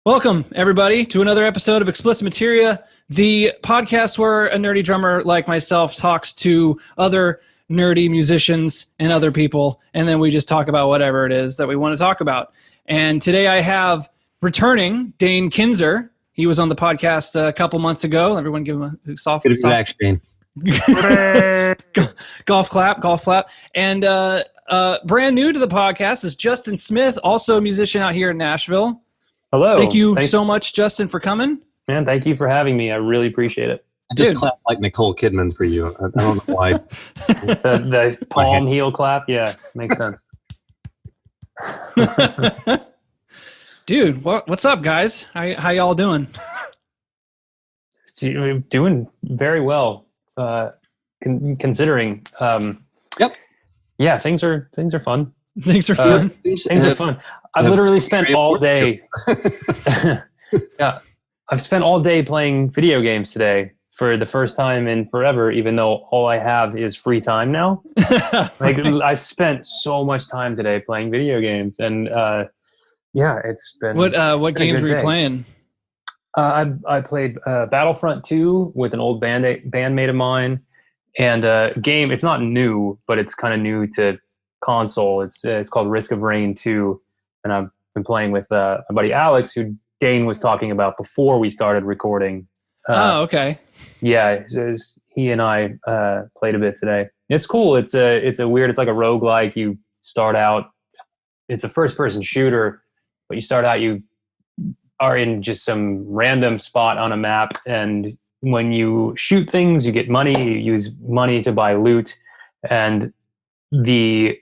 Welcome, everybody, to another episode of XPlicit Materia, the podcast where a nerdy drummer like myself talks to other nerdy musicians and other people, and then we just talk about whatever it is that we want to talk about. And today I have returning Dane Kinser. He was on the podcast a couple months ago. Everyone give him a soft... Good to be back, Dane. golf clap. And brand new to the podcast is Justin Smith, also a musician out here in Nashville. Hello. Thank you so much, Justin, for coming. Man, thank you for having me. I really appreciate it. I just clapped like Nicole Kidman for you. I don't know why. the palm heel clap? Yeah, makes sense. Dude, what's up, guys? How y'all doing? Doing very well, considering. Yep. Yeah, things are fun. Things are fun. Things are fun. I've literally spent all day. Yeah, I've spent all day playing video games today for the first time in forever. Even though all I have is free time now. I spent so much time today playing video games, and yeah, it's been. What games were you playing? I played Battlefront 2 with an old bandmate of mine, and a game. It's not new, but it's kind of new to console. It's called Risk of Rain 2. And I've been playing with my buddy Alex, who Dane was talking about before we started recording. Okay. Yeah, he and I played a bit today. It's cool. It's weird. It's like a roguelike. You start out. It's a first-person shooter, but you start out. You are in just some random spot on a map, and when you shoot things, you get money. You use money to buy loot, and the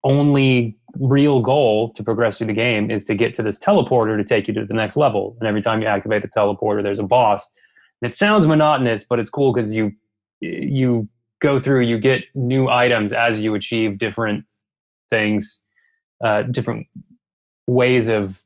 only real goal to progress through the game is to get to this teleporter to take you to the next level. And every time you activate the teleporter, there's a boss. And it sounds monotonous, but it's cool because you go through, you get new items as you achieve different things, different ways of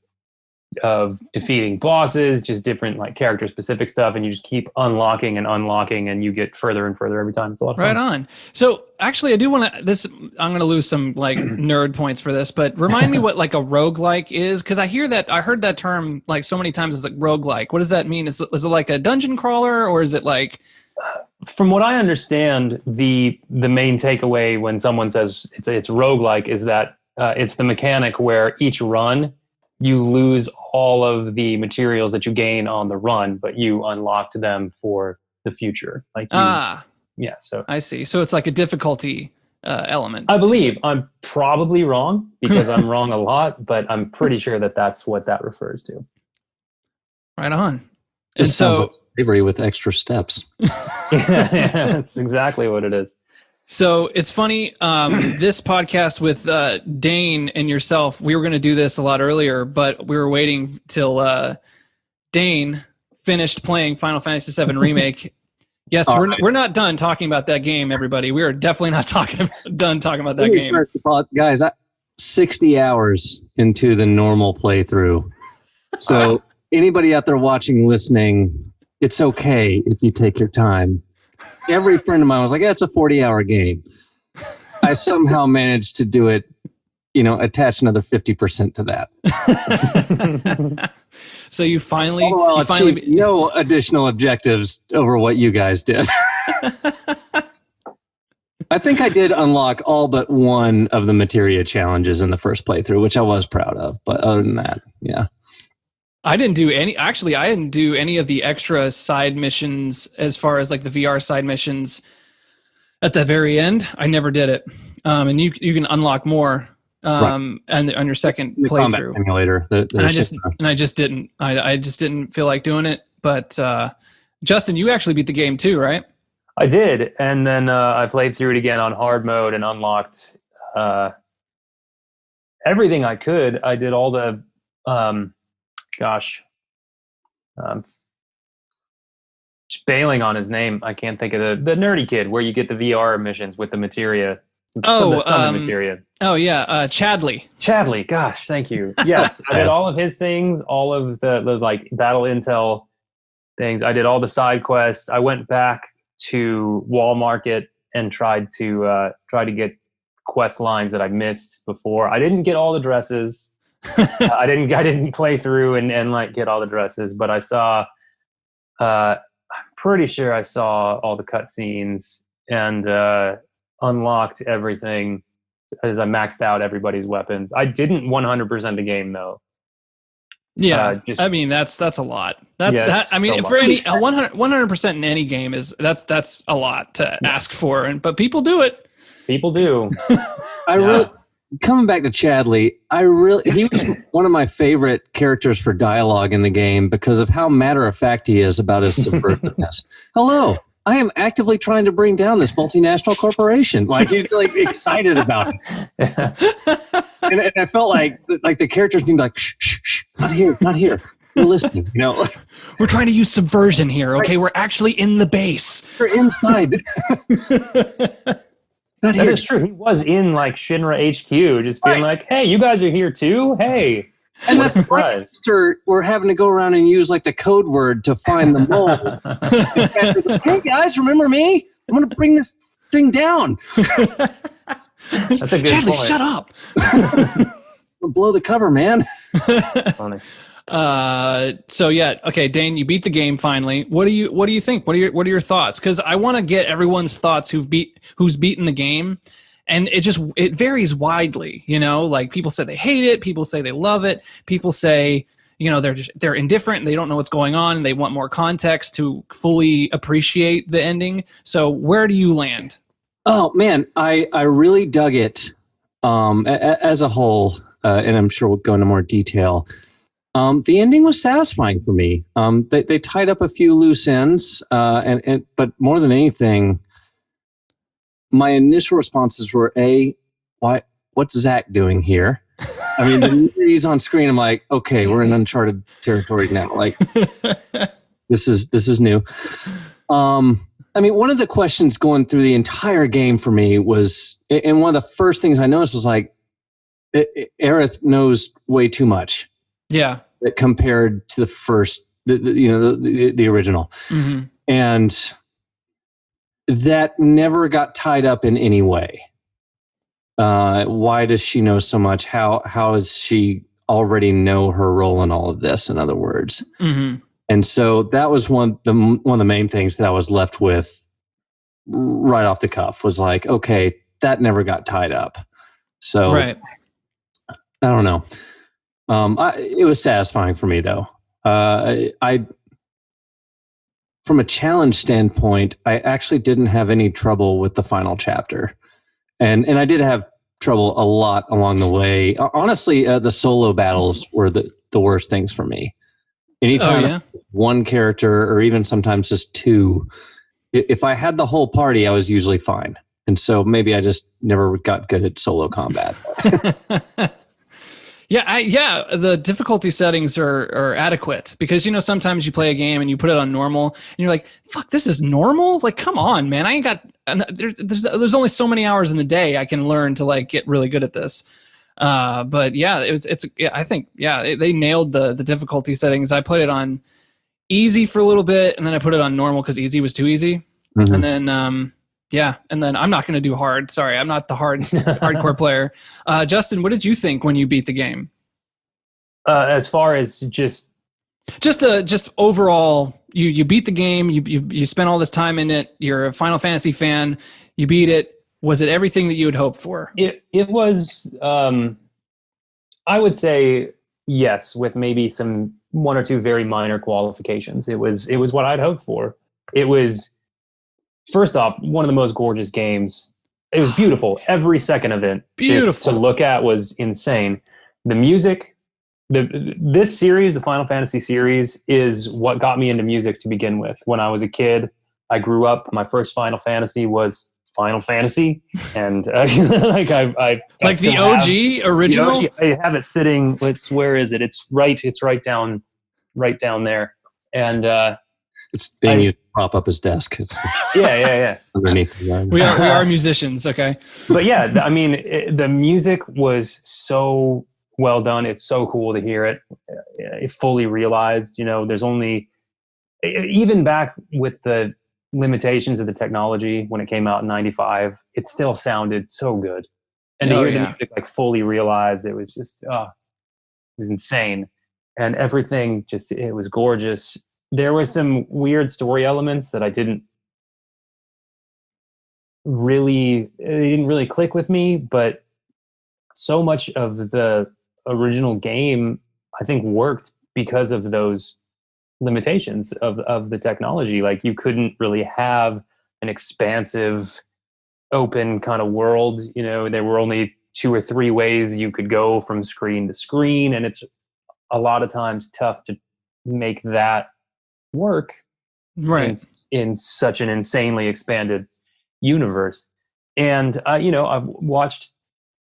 defeating bosses, just different like character specific stuff, and you just keep unlocking and you get further and further every time. It's a lot of fun. Right on. So actually I do want to I'm going to lose some like nerd points for this, but remind me what like a roguelike is, because I heard that term like so many times. It's like roguelike. What does that mean? Is it like a dungeon crawler, or is it like... From what I understand, the main takeaway when someone says it's roguelike is that it's the mechanic where each run you lose all of the materials that you gain on the run, but you unlocked them for the future. Yeah. So I see. So it's like a difficulty element. I believe I'm probably wrong because I'm wrong a lot, but I'm pretty sure that that's what that refers to. Right on. Just sounds like slavery with extra steps. Yeah, that's exactly what it is. So it's funny, this podcast with Dane and yourself, we were going to do this a lot earlier, but we were waiting till Dane finished playing Final Fantasy VII Remake. Yes, we're not done talking about that game, everybody. We are definitely not done talking about that game. First of all, guys, 60 hours into the normal playthrough. So anybody out there watching, listening, it's okay if you take your time. Every friend of mine was like, yeah, it's a 40-hour game. I somehow managed to do it, attach another 50% to that. So you finally... no additional objectives over what you guys did. I think I did unlock all but one of the materia challenges in the first playthrough, which I was proud of. But other than that, yeah. I didn't do any of the extra side missions as far as like the VR side missions at the very end. I never did it. And you can unlock more and on your second the playthrough. Combat simulator. I just didn't. I just didn't feel like doing it. But Justin, you actually beat the game too, right? I did, and then I played through it again on hard mode and unlocked everything I could. I did all the just bailing on his name. I can't think of the nerdy kid where you get the VR missions with the materia. Materia. Oh yeah, Chadley. Chadley, gosh, thank you. Yes, I did all of his things, all of the like battle intel things. I did all the side quests. I went back to Wall Market and tried to get quest lines that I missed before. I didn't get all the dresses. I didn't play through and like get all the dresses, but I saw. I'm pretty sure I saw all the cutscenes and unlocked everything as I maxed out everybody's weapons. I didn't 100% the game though. Yeah, I mean that's a lot. I mean, so for any 100% in any game that's a lot to ask for, but people do it. People do. Coming back to Chadley, he was one of my favorite characters for dialogue in the game because of how matter of fact he is about his subversiveness. Hello, I am actively trying to bring down this multinational corporation. Like he's like excited about it. And I felt like the characters need to be like, shh, shh, shh, not here. We're listening, you know. We're trying to use subversion here, okay? We're actually in the base. We're inside. That is true. He was in like Shinra HQ, just being like, "Hey, you guys are here too. Hey." And that's a surprise. We're having to go around and use like the code word to find the mole. Like, hey guys, remember me? I'm going to bring this thing down. That's a good Chadley, point. shut up. Blow the cover, man. Funny. So yeah, okay, Dane, you beat the game finally. What do you think? What are your thoughts? Because I want to get everyone's thoughts who's beaten the game, and it varies widely. You know, like people say they hate it, people say they love it, people say they're indifferent, and they don't know what's going on, and they want more context to fully appreciate the ending. So where do you land? Oh man, I really dug it as a whole, and I'm sure we'll go into more detail. The ending was satisfying for me. They tied up a few loose ends, but more than anything, my initial responses were what's Zach doing here? I mean, the minute he's on screen, I'm like, okay, we're in uncharted territory now. Like, this is new. I mean, one of the questions going through the entire game for me was, and one of the first things I noticed was like, Aerith knows way too much. Yeah, compared to the first, the original, mm-hmm. And that never got tied up in any way. Why does she know so much? How does she already know her role in all of this? In other words, mm-hmm. And so that was one of the main things that I was left with right off the cuff. Was like, okay, that never got tied up. So right. I don't know. It was satisfying for me, though. I, from a challenge standpoint, I actually didn't have any trouble with the final chapter, and I did have trouble a lot along the way. Honestly, the solo battles were the worst things for me. Anytime one character, or even sometimes just two, if I had the whole party, I was usually fine. And so maybe I just never got good at solo combat. Yeah, the difficulty settings are adequate because sometimes you play a game and you put it on normal and you're like, "Fuck, this is normal." Like, come on, man! I ain't got. There's only so many hours in the day I can learn to like get really good at this. But yeah, I think they nailed the difficulty settings. I put it on easy for a little bit, and then I put it on normal because easy was too easy, Mm-hmm. and then and then I'm not going to do hard. Sorry, I'm not the hardcore player. Justin, what did you think when you beat the game? As far as just overall, you beat the game. You spent all this time in it. You're a Final Fantasy fan. You beat it. Was it everything that you had hoped for? It was. I would say yes, with maybe one or two very minor qualifications. It was what I'd hoped for. It was. First off, one of the most gorgeous games. It was beautiful. Every second of it, beautiful just to look at, was insane. The music, this series, the Final Fantasy series, is what got me into music to begin with. When I was a kid, I grew up. My first Final Fantasy was Final Fantasy, and like I like the OG original. The OG, I have it sitting. Where is it? It's right down there, and. It's being used to prop up his desk. It's yeah. Underneath. We are musicians, okay. But yeah, I mean, the music was so well done. It's so cool to hear it. It fully realized, there's only, even back with the limitations of the technology when it came out in '95, it still sounded so good. And to hear the music like fully realized, it was just was insane. And everything it was gorgeous. There was some weird story elements that it didn't really click with me, but so much of the original game, I think, worked because of those limitations of the technology. Like, you couldn't really have an expansive, open kind of world. You know, there were only 2 or 3 ways you could go from screen to screen, and it's a lot of times tough to make that work in such an insanely expanded universe. And I've watched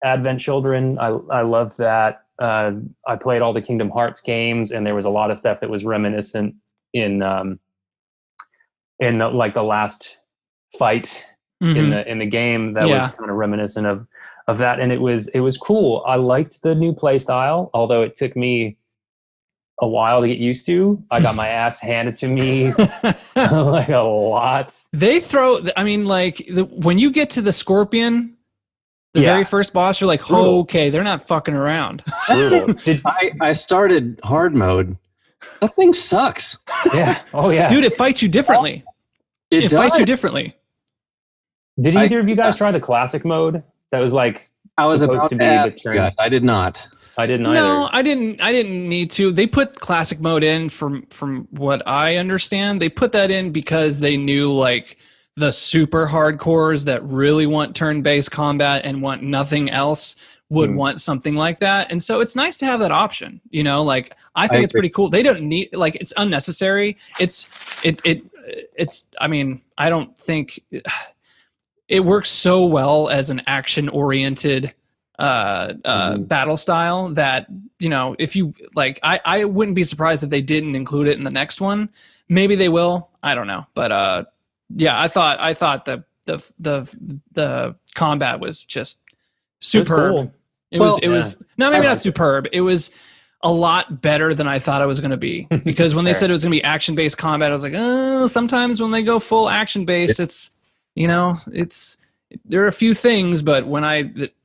Advent Children. I loved that. I played all the Kingdom Hearts games, and there was a lot of stuff that was reminiscent in the last fight in the game that was kind of reminiscent of that. And it was cool. I liked the new play style, although it took me a while to get used to. I got my ass handed to me like a lot. They throw, I mean, like when you get to the Scorpion, the very first boss, you're like, oh, okay, they're not fucking around. I started hard mode. That thing sucks. Yeah. Oh yeah. Dude, it fights you differently. It fights you differently. Did either of you guys try the classic mode? That was like I was about to ask you guys. I did not. I didn't either. No, I didn't need to. They put classic mode in from what I understand. They put that in because they knew like the super hardcores that really want turn-based combat and want nothing else would want something like that. And so it's nice to have that option, you know, like I think it's pretty cool. They don't need, like, it's unnecessary. It's I mean, I don't think it works so well as an action oriented battle style that, you know, if you like, I wouldn't be surprised if they didn't include it in the next one. Maybe they will. I don't know. But yeah, I thought the combat was just superb. It was not superb. It was a lot better than I thought it was going to be, because when they said it was going to be action based combat, I was like, oh, sometimes when they go full action based, it's, you know, there are a few things, but when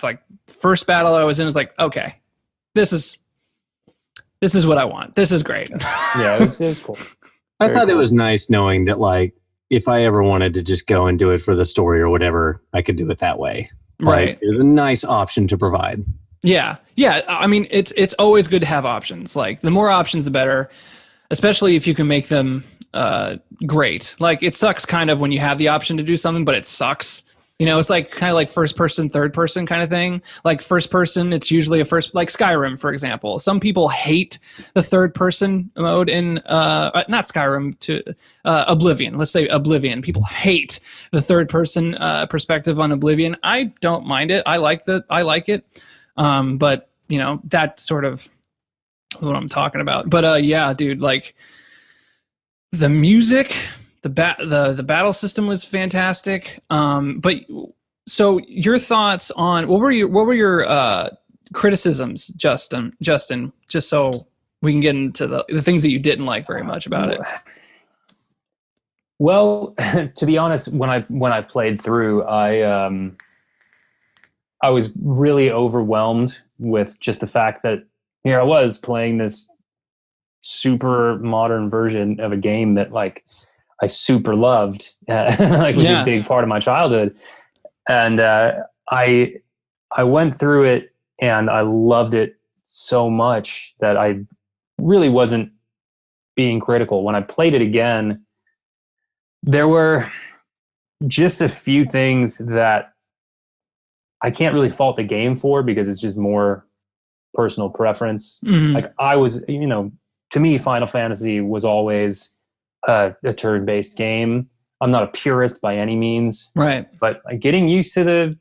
like first battle I was in, was like, okay, this is what I want. This is great. Yeah, it was cool. I thought it was nice knowing that, like, if I ever wanted to just go and do it for the story or whatever, I could do it that way. Right. Like, it was a nice option to provide. Yeah. Yeah. I mean, it's always good to have options. Like, the more options, the better, especially if you can make them great. Like, it sucks kind of when you have the option to do something, but it sucks. You know, it's like kind of like first person, third person kind of thing. Like first person, it's usually like Skyrim, for example. Some people hate the third person mode in, not Skyrim, to Oblivion. Let's say Oblivion. People hate the third person perspective on Oblivion. I don't mind it. I like it. But you know, that's sort of what I'm talking about. But yeah, dude, like the music, the battle system was fantastic. But so your thoughts on what were your criticisms, Justin, just so we can get into the things that you didn't like very much about it. Well, to be honest, when I played through, I was really overwhelmed with just the fact that here I was playing this super modern version of a game that, like, I super loved, like was a big part of my childhood. And I went through it and I loved it so much that I really wasn't being critical. When I played it again, there were just a few things that I can't really fault the game for, because it's just more personal preference. Mm-hmm. Like, I was, you know, to me, Final Fantasy was always a turn-based game. I'm not a purist by any means, right? But getting used to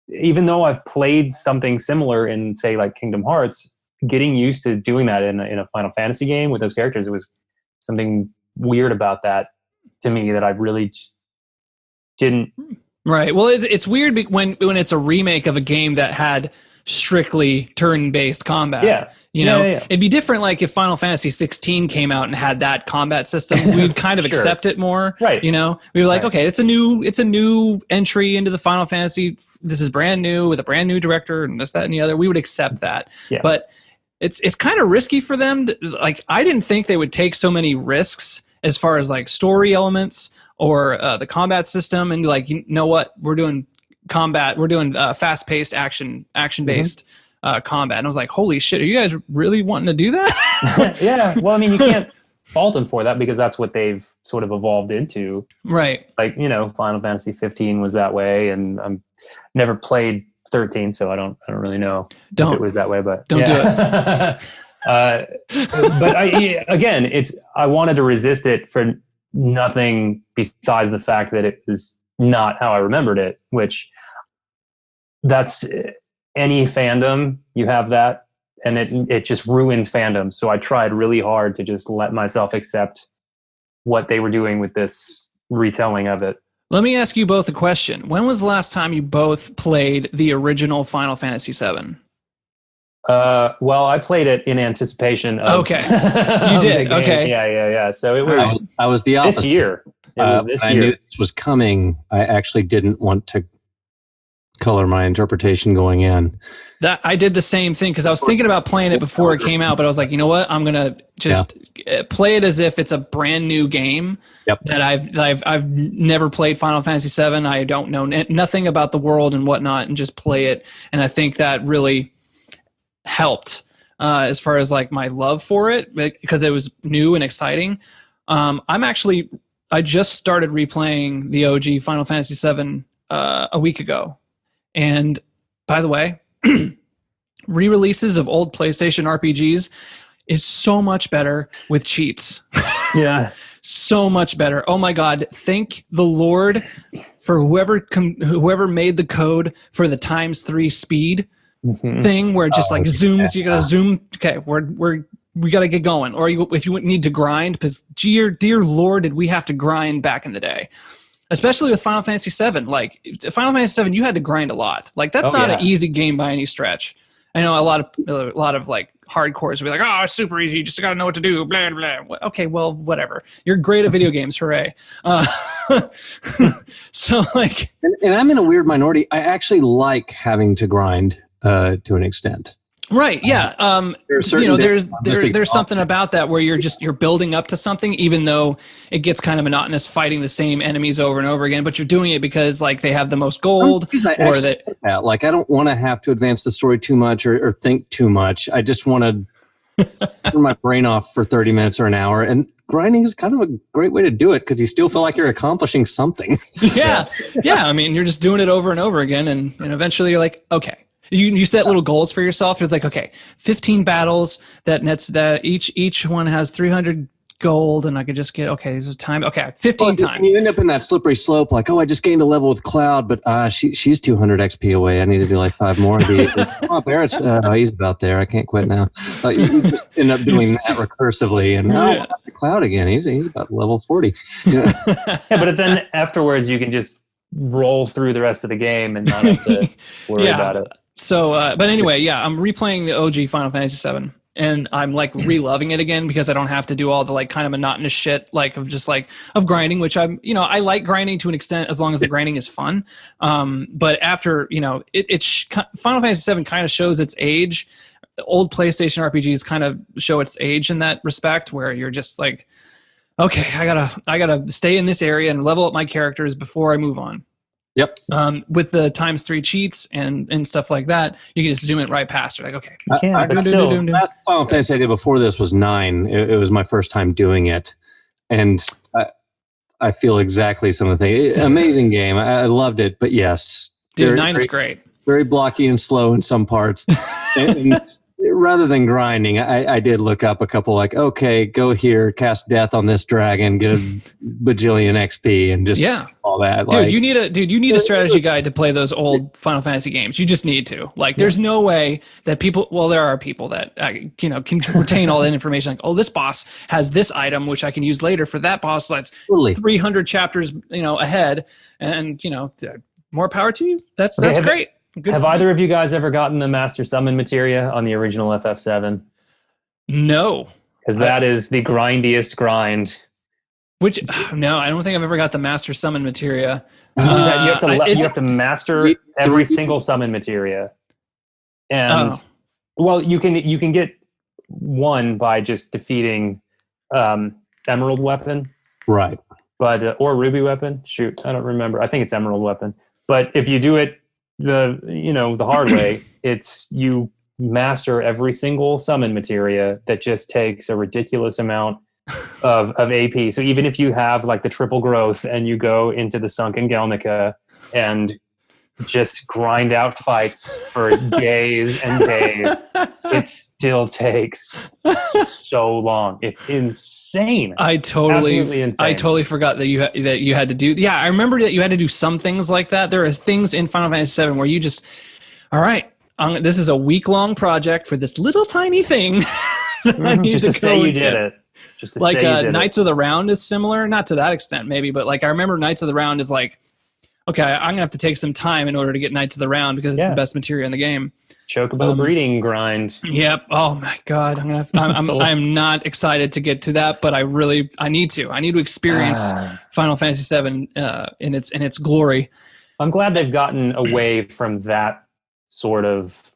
even though I've played something similar in, say, like Kingdom Hearts, getting used to doing that in a Final Fantasy game with those characters, it was something weird about that to me that I really just didn't. Right. Well, it's weird when it's a remake of a game that had strictly turn-based combat. Yeah. You know, it'd be different. Like if Final Fantasy 16 came out and had that combat system, we'd kind of accept it more. Right. You know, we were like, okay, it's a new entry into the Final Fantasy. This is brand new with a brand new director and this, that, and the other. We would accept that. Yeah. But it's kind of risky for them. Like, I didn't think they would take so many risks as far as like story elements or the combat system, and like, you know what, we're doing combat, we're doing fast-paced action based combat. And I was like, holy shit, are you guys really wanting to do that? Yeah, well, I mean, you can't fault them for that because that's what they've sort of evolved into. Right. Like, Final Fantasy 15 was that way, and I'm never played 13, so I don't really know if it was that way, but don't do it. But I wanted to resist it for nothing besides the fact that it was not how I remembered it, which that's any fandom, you have that, and it just ruins fandom. So I tried really hard to just let myself accept what they were doing with this retelling of it. Let me ask you both a question. When was the last time you both played the original Final Fantasy VII? Well, I played it in anticipation of... Okay. You did? Okay. Yeah. So it was... I was the opposite. This year. It was this year. I knew this was coming. I actually didn't want to color my interpretation going in. That I did the same thing because I was thinking about playing it before it came out, but I was like, you know what? I'm gonna just play it as if it's a brand new game. Yep. That I've never played Final Fantasy VII. I don't know nothing about the world and whatnot, and just play it. And I think that really helped as far as like my love for it, because it was new and exciting. I just started replaying the OG Final Fantasy VII a week ago. And by the way, re-releases of old PlayStation RPGs is so much better with cheats. Yeah. So much better. Oh my God. Thank the Lord for whoever made the code for the ×3 speed thing where it just zooms. You gotta zoom. Okay, we gotta get going. Or if you need to grind, because dear Lord, did we have to grind back in the day. Especially with Final Fantasy VII. Like, Final Fantasy VII, you had to grind a lot. Like, that's not an easy game by any stretch. I know a lot of like hardcores will be like, oh, it's super easy. You just got to know what to do. Blah, blah. Okay, well, whatever. You're great at video games. Hooray. So, like... And I'm in a weird minority. I actually like having to grind to an extent. Right. Yeah. There's something about that where you're building up to something, even though it gets kind of monotonous fighting the same enemies over and over again, but you're doing it because like they have the most gold or that. Like, I don't want to have to advance the story too much or think too much. I just want to turn my brain off for 30 minutes or an hour, and grinding is kind of a great way to do it because you still feel like you're accomplishing something. Yeah. I mean, you're just doing it over and over again. And eventually you're like, okay. You set little goals for yourself. It's like, okay, 15 battles that nets that each one has 300 gold, and I could just get there's a time. Okay, 15 times. You end up in that slippery slope, like, oh, I just gained a level with Cloud, but she's 200 XP away. I need to do like 5 more. Oh, Barrett's he's about there. I can't quit now. You end up doing that recursively, and Cloud again. He's about level 40. Yeah, but then afterwards, you can just roll through the rest of the game and not have to worry about it. So, but anyway, I'm replaying the OG Final Fantasy VII, and I'm like re-loving it again because I don't have to do all the like kind of monotonous shit of grinding, which I like grinding to an extent as long as the grinding is fun. But after Final Fantasy VII kind of shows its age. Old PlayStation RPGs kind of show its age in that respect, where you're just like, okay, I gotta stay in this area and level up my characters before I move on. Yep. With the ×3 cheats and stuff like that, you can just zoom it right past it. Like, okay. The last Final Fantasy I did before this was 9. It was my first time doing it, and I feel exactly some of the things. Amazing game. I loved it, but yes, dude, 9 is great. Very blocky and slow in some parts. and rather than grinding, I did look up a couple like, okay, go here, cast death on this dragon, get a bajillion XP, and just all that. Dude, you need a strategy guide to play those old Final Fantasy games. You just need to. Like, there's no way that people. Well, there are people that can retain all that information. Like, oh, this boss has this item which I can use later for that boss. That's 300 chapters ahead, and more power to you. That's great. Good. Have either of you guys ever gotten the Master Summon Materia on the original FF7? No. Because that is the grindiest grind. No, I don't think I've ever got the Master Summon Materia. You have to master every single summon materia. And well, you can get won by just defeating Emerald Weapon. Right. But or Ruby Weapon. Shoot, I don't remember. I think it's Emerald Weapon. But if you do it the hard way, it's you master every single summon materia that just takes a ridiculous amount of AP. So even if you have like the triple growth and you go into the Sunken Galnica and just grind out fights for days and days, it still takes so long. It's insane. Absolutely insane. I totally forgot that you had to do. Yeah, I remember that you had to do some things like that. There are things in Final Fantasy VII where you just, all right, this is a week-long project for this little tiny thing. I need just to say you did it. Just to like say you did Knights of the Round is similar, not to that extent maybe, but like I remember Knights of the Round is like, okay, I'm gonna have to take some time in order to get Knights of the Round because it's the best materia in the game. Chocobo breeding grind. Yep. Oh my god, I'm not excited to get to that, but I need to. I need to experience Final Fantasy VII in its glory. I'm glad they've gotten away from that sort of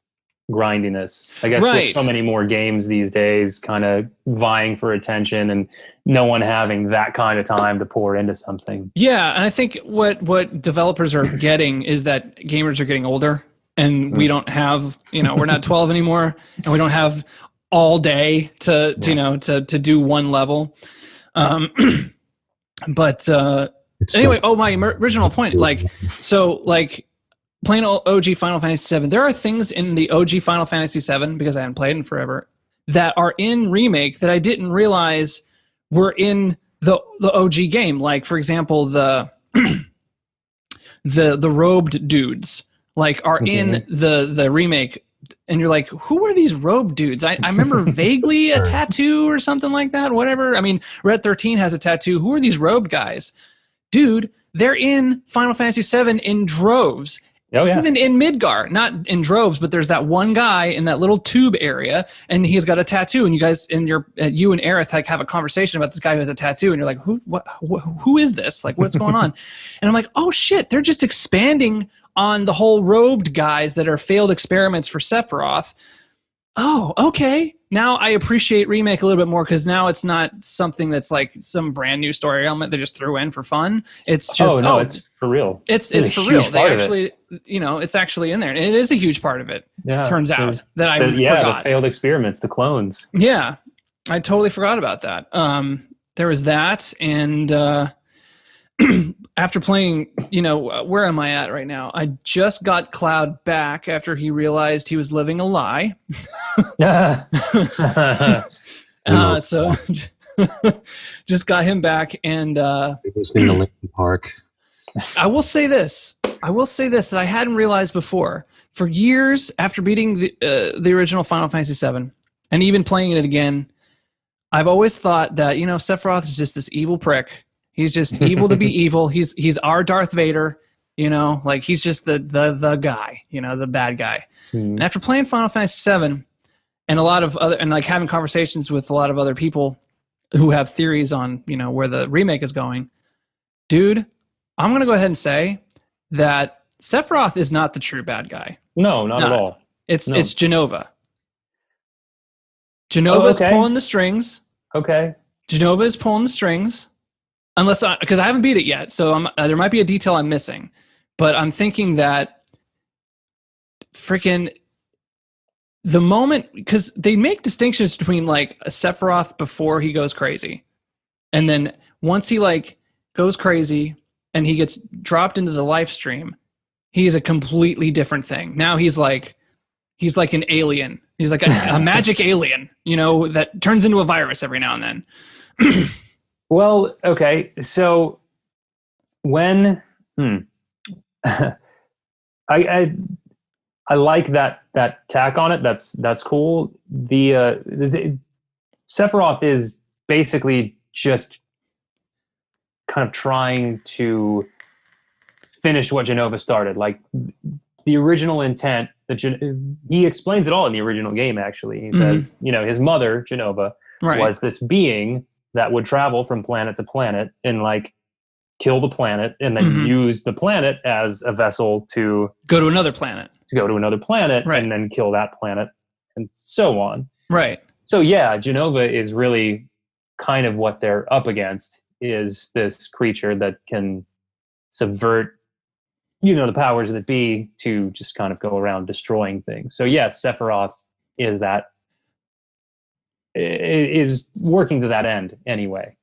grindiness. I guess with so many more games these days kind of vying for attention and no one having that kind of time to pour into something. Yeah, and I think what developers are getting is that gamers are getting older and we don't have, we're not 12 anymore and we don't have all day to do one level. But anyway, my original point, playing OG Final Fantasy VII, there are things in the OG Final Fantasy VII, because I haven't played in forever, that are in Remake that I didn't realize were in the OG game. Like, for example, the robed dudes are in the Remake, and you're like, who are these robed dudes? I remember vaguely a tattoo or something like that, whatever. I mean, Red 13 has a tattoo. Who are these robed guys? Dude, they're in Final Fantasy VII in droves. Oh, yeah. Even in Midgar, not in droves, but there's that one guy in that little tube area, and he's got a tattoo. And you guys, you and Aerith have a conversation about this guy who has a tattoo, and you're like, who is this? Like, what's going on? And I'm like, oh shit, they're just expanding on the whole robed guys that are failed experiments for Sephiroth. Oh, okay. Now I appreciate Remake a little bit more because now it's not something that's like some brand new story element they just threw in for fun. It's just it's for real. It's for real. They actually, it's actually in there, and it is a huge part of it. Yeah, turns out that I forgot. The failed experiments, the clones. Yeah, I totally forgot about that. There was that, and after playing, where am I at right now? I just got Cloud back after he realized he was living a lie. So just got him back, and listening to Linkin Park. I will say this that I hadn't realized before. For years after beating the original Final Fantasy VII, and even playing it again, I've always thought that Sephiroth is just this evil prick. He's just evil to be evil. He's our Darth Vader, he's just the guy, the bad guy. And after playing Final Fantasy VII and a lot of other, and having conversations with a lot of other people who have theories on, where the remake is going, dude, I'm going to go ahead and say that Sephiroth is not the true bad guy. No, not at all. It's Jenova. Jenova's pulling the strings. Okay. Jenova is pulling the strings. Because I haven't beat it yet, so there might be a detail I'm missing. But I'm thinking that freaking the moment, because they make distinctions between a Sephiroth before he goes crazy, and then once he goes crazy and he gets dropped into the life stream, he is a completely different thing. Now he's like an alien. He's like a magic alien, that turns into a virus every now and then. Well, okay. So when I like that tack on it. That's cool. The Sephiroth is basically just kind of trying to finish what Jenova started. Like the original intent that he explains it all in the original game. Actually, he says, his mother Jenova was this being that would travel from planet to planet and kill the planet and then use the planet as a vessel to go to another planet, and then kill that planet and so on. Right. So yeah, Genova is really kind of what they're up against, is this creature that can subvert, the powers that be to just kind of go around destroying things. So yes, Sephiroth is working to that end anyway.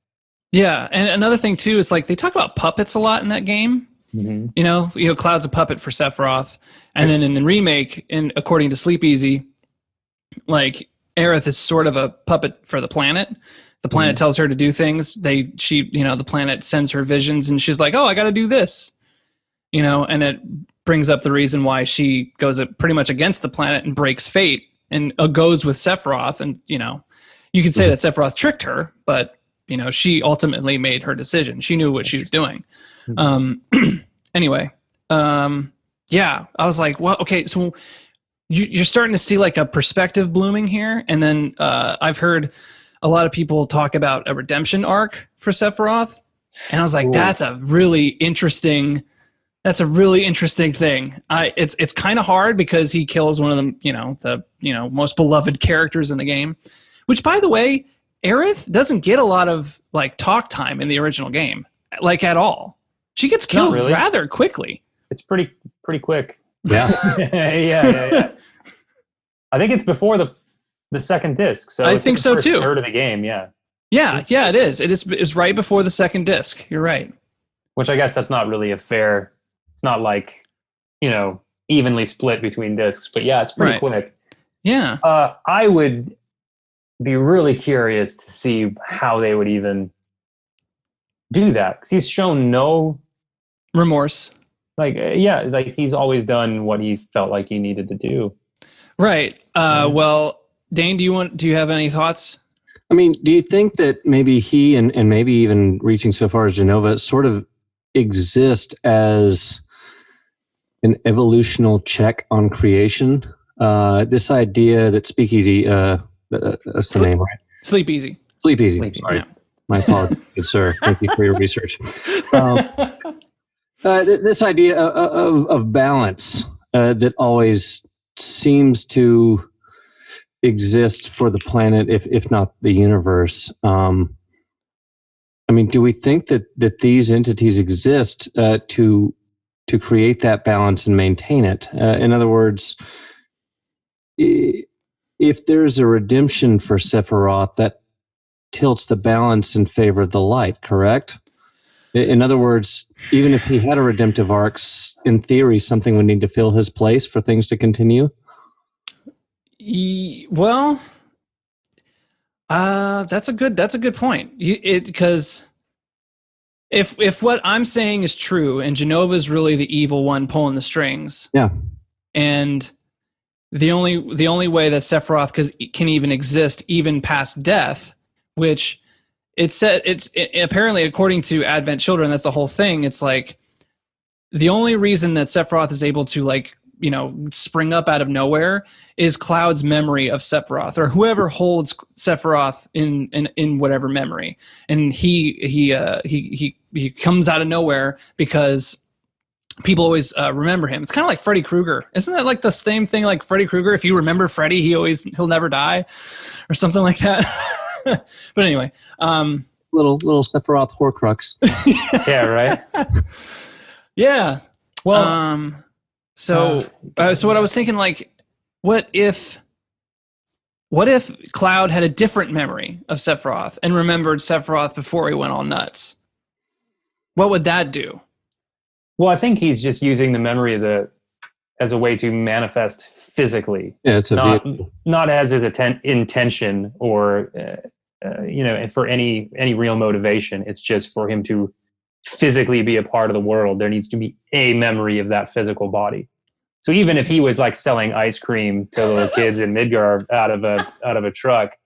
Yeah, and another thing too is like they talk about puppets a lot in that game. Mm-hmm. Cloud's a puppet for Sephiroth, and then in the remake, and according to Sleep Easy, like Aerith is sort of a puppet for the planet. The planet tells her to do things. The planet sends her visions, and she's like, "Oh, I got to do this," and it brings up the reason why she goes pretty much against the planet and breaks fate and goes with Sephiroth. And you could say that Sephiroth tricked her, but she ultimately made her decision. She knew what she was doing. Anyway, yeah, I was like, well, okay, so you're starting to see like a perspective blooming here. And then I've heard a lot of people talk about a redemption arc for Sephiroth. And I was like, that's a really interesting thing. It's kind of hard because he kills one of the most beloved characters in the game, which, by the way, Aerith doesn't get a lot of like talk time in the original game, like at all. She gets killed rather quickly. It's pretty quick. Yeah. yeah. I think it's before the second disc. So I think so too. Third of the game, yeah. Yeah, it is. It's right before the second disc. You're right. Which I guess that's not really a fair. It's not like evenly split between discs, but yeah, it's pretty quick. Yeah. I would be really curious to see how they would even do that, because he's shown no remorse. Like he's always done what he felt like he needed to do. Right. Well, Dane, do you have any thoughts? I mean, do you think that maybe he and maybe even reaching so far as Genova sort of exist as an evolutional check on creation? This idea that Speakeasy, that's the name, right? Sleep Easy. Sleep Easy. Sorry. Yeah. My apologies, good sir. Thank you for your research. This idea of balance that always seems to exist for the planet, if not the universe. I mean, do we think that these entities exist to create that balance and maintain it? In other words, if there's a redemption for Sephiroth, that tilts the balance in favor of the light, correct? In other words, even if he had a redemptive arc, in theory, something would need to fill his place for things to continue? Well, that's a good point. Because if what I'm saying is true, and Genova's really the evil one pulling the strings, yeah, and the only way that Sephiroth can even exist even past death, which apparently according to Advent Children, that's the whole thing. It's like the only reason that Sephiroth is able to spring up out of nowhere is Cloud's memory of Sephiroth, or whoever holds Sephiroth in whatever memory, and he comes out of nowhere because people always remember him. It's kind of like Freddy Krueger. Isn't that like the same thing like Freddy Krueger? If you remember Freddy, he'll never die, or something like that. But anyway, little Sephiroth Horcrux. Yeah, right. Yeah. Well, so what I was thinking, like, what if Cloud had a different memory of Sephiroth and remembered Sephiroth before he went all nuts? What would that do? Well, I think he's just using the memory as a way to manifest physically. Yeah, it's not as his intention or for any real motivation. It's just for him to physically be a part of the world. There needs to be a memory of that physical body. So even if he was like selling ice cream to little kids in Midgar out of a truck,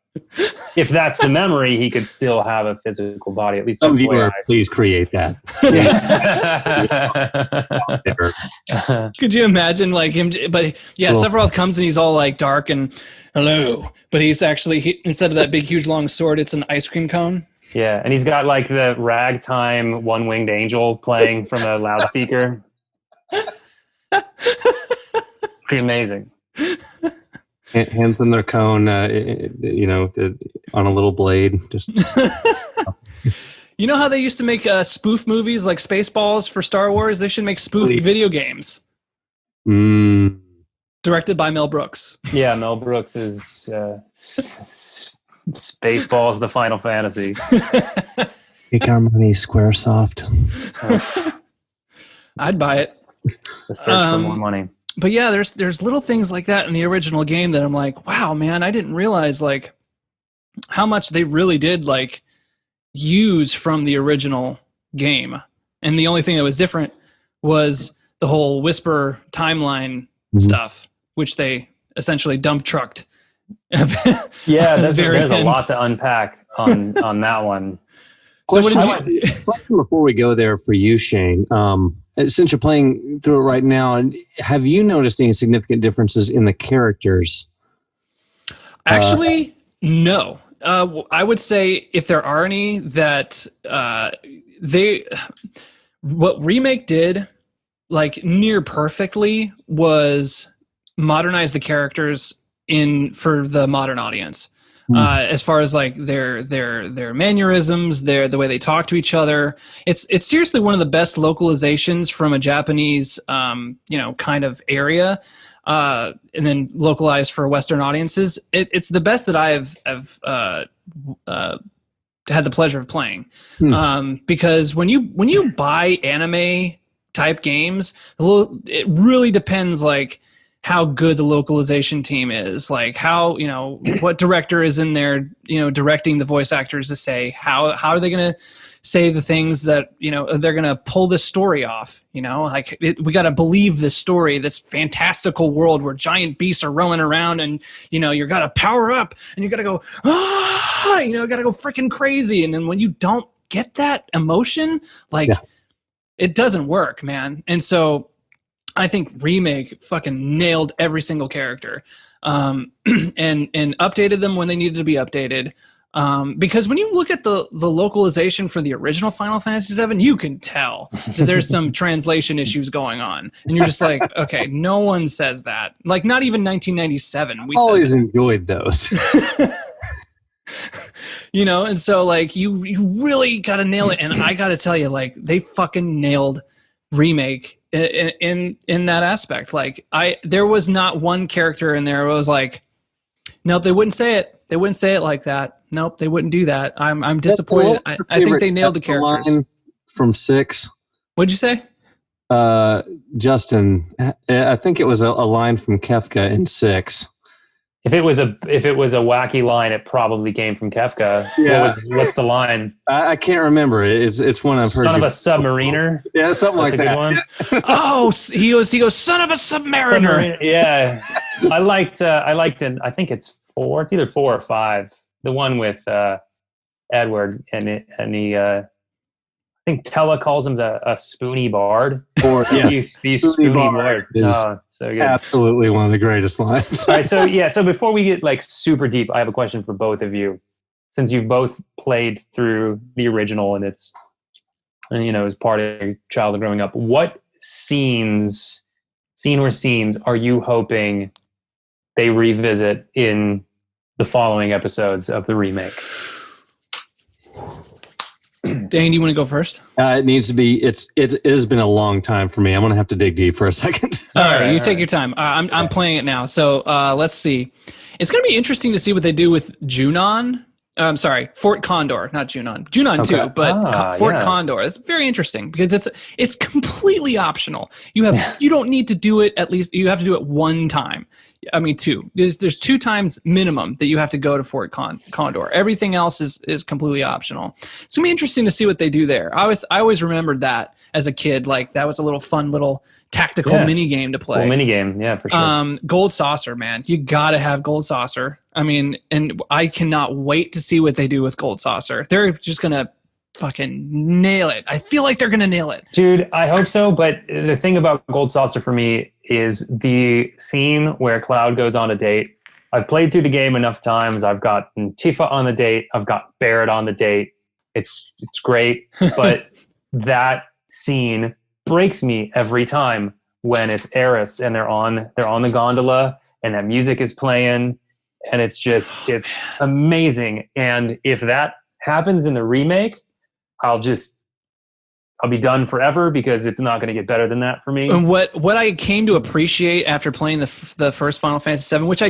if that's the memory, he could still have a physical body. At least that's the way please create that. Could you imagine like him? But yeah, cool. Sephiroth comes and he's all like dark and hello, but he's actually instead of that big huge long sword, it's an ice cream cone. Yeah, and he's got like the ragtime one-winged angel playing from a loudspeaker. Pretty amazing. Hands them their cone, on a little blade. Just You know how they used to make spoof movies like Spaceballs for Star Wars? They should make spoof video games. Directed by Mel Brooks. Yeah, Mel Brooks is Spaceballs, the Final Fantasy. Take our money, Squaresoft. I'd buy it. The search for more money. But yeah, there's little things like that in the original game that I'm like, wow, man, I didn't realize like how much they really did like use from the original game. And the only thing that was different was the whole Whisper timeline stuff, which they essentially dump trucked. Yeah, there's a lot to unpack on that one. So what did question before we go there for you, Shane? Since you're playing through it right now, have you noticed any significant differences in the characters? Actually, no. I would say if there are any, that what Remake did like near perfectly was modernize the characters for the modern audience. As far as like their mannerisms, the way they talk to each other, it's seriously one of the best localizations from a Japanese kind of area, and then localized for Western audiences. It's the best that I've had the pleasure of playing, because when you buy anime type games, it really depends like how good the localization team is, like how, what director is in there, directing the voice actors to say, how are they going to say the things that, they're going to pull this story off, we got to believe this story, this fantastical world where giant beasts are roaming around and, you got to power up and you got to go, got to go freaking crazy. And then when you don't get that emotion, it doesn't work, man. And so I think Remake fucking nailed every single character, and updated them when they needed to be updated. Because when you look at the localization for the original Final Fantasy VII, you can tell that there's some translation issues going on, and you're just like, okay, no one says that. Like, not even 1997. We always enjoyed those. And so like you really got to nail it, and I got to tell you, like they fucking nailed Remake in that aspect. Like there was not one character in there who was like, nope, they wouldn't say it. They wouldn't say it like that. Nope, they wouldn't do that. I'm disappointed. I think they nailed the characters. From 6. What'd you say? Justin, I think it was a line from Kefka in 6. If it was a wacky line, it probably came from Kefka. Yeah. What's the line? I can't remember. It's one I've heard. Son of a submariner. Yeah, something like that. One? Oh, he goes, son of a submariner. Yeah, I liked it. I think it's 4. It's either 4 or 5. The one with Edward and he. I think Tella calls him a spoony bard. Or the spoony bard. So good. Absolutely one of the greatest lines. All right, so before we get like super deep, I have a question for both of you, since you've both played through the original and it's as part of your childhood growing up. What scene or scenes are you hoping they revisit in the following episodes of the remake? Dane, do you want to go first? It needs to be. It has been a long time for me. I'm going to have to dig deep for a second. All right, you take your time. I'm playing it now, so let's see. It's going to be interesting to see what they do with Junon. I'm sorry, Fort Condor, not Junon. Junon too, but Fort Condor. It's very interesting because it's completely optional. You don't need to do it. At least you have to do it one time. I mean, 2. There's 2 times minimum that you have to go to Fort Condor. Everything else is completely optional. It's gonna be interesting to see what they do there. I always remembered that as a kid. Like that was a little fun little tactical mini game to play. Mini game, yeah, for sure. Gold Saucer, man, you gotta have Gold Saucer. I mean, and I cannot wait to see what they do with Gold Saucer. They're just gonna fucking nail it. I feel like they're gonna nail it, dude. I hope so. But the thing about Gold Saucer for me is the scene where Cloud goes on a date. I've played through the game enough times. I've got Tifa on the date. I've got Barrett on the date. It's great, but that scene breaks me every time when it's Eris and they're on the gondola and that music is playing, and it's amazing. And if that happens in the remake, I'll be done forever, because it's not going to get better than that for me. And what I came to appreciate after playing the first Final Fantasy VII, which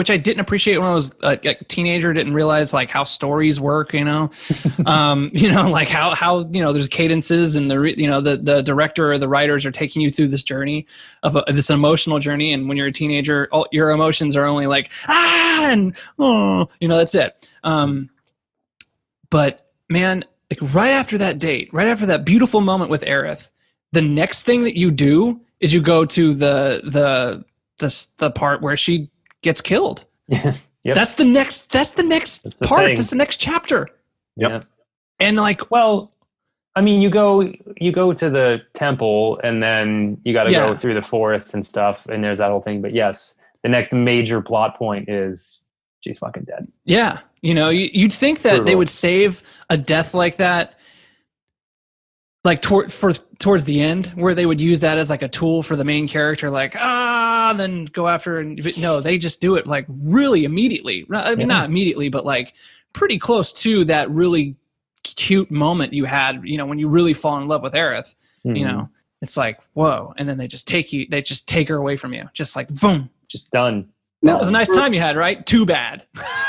I didn't appreciate when I was a teenager, didn't realize like how stories work, like how there's cadences, and the director or the writers are taking you through this journey of this emotional journey, and when you're a teenager, all your emotions are only like and that's it. But man, like right after that date, right after that beautiful moment with Aerith, the next thing that you do is you go to the part where she gets killed. Yep. That's the next part. Thing. That's the next chapter. Yep. And like, well, I mean, you go to the temple, and then you got to go through the forest and stuff, and there's that whole thing. But yes, the next major plot point is she's fucking dead. Yeah. You'd think that they would save a death like that, like towards the end, where they would use that as like a tool for the main character, like then go after. But no, they just do it like really immediately. I mean, not immediately, but like pretty close to that really cute moment you had. When you really fall in love with Aerith. Mm-hmm. It's like whoa, and then they just take her away from you, just like boom, just done. Now, it was a nice time you had, right? Too bad.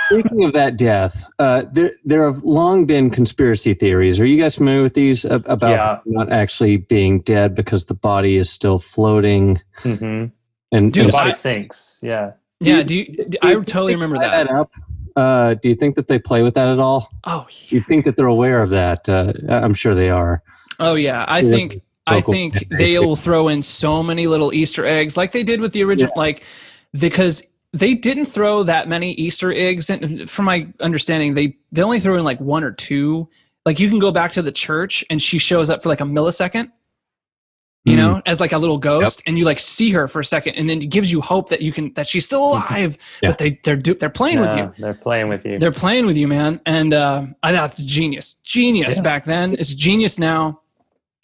Speaking of that death, there have long been conspiracy theories. Are you guys familiar with these about not actually being dead because the body is still floating? Mm-hmm. And the body sinks. Yeah. Yeah. I totally remember that. Do you think that they play with that at all? Oh, yeah. You think that they're aware of that? I'm sure they are. Oh yeah, I think they will throw in so many little Easter eggs, like they did with the original, because they didn't throw that many Easter eggs in. From my understanding, they only throw in like one or two. Like you can go back to the church and she shows up for like a millisecond, as like a little ghost, and you like see her for a second, and then it gives you hope that she's still alive. But they're playing with you. They're playing with you. They're playing with you, man. And I thought it's genius back then. It's genius now.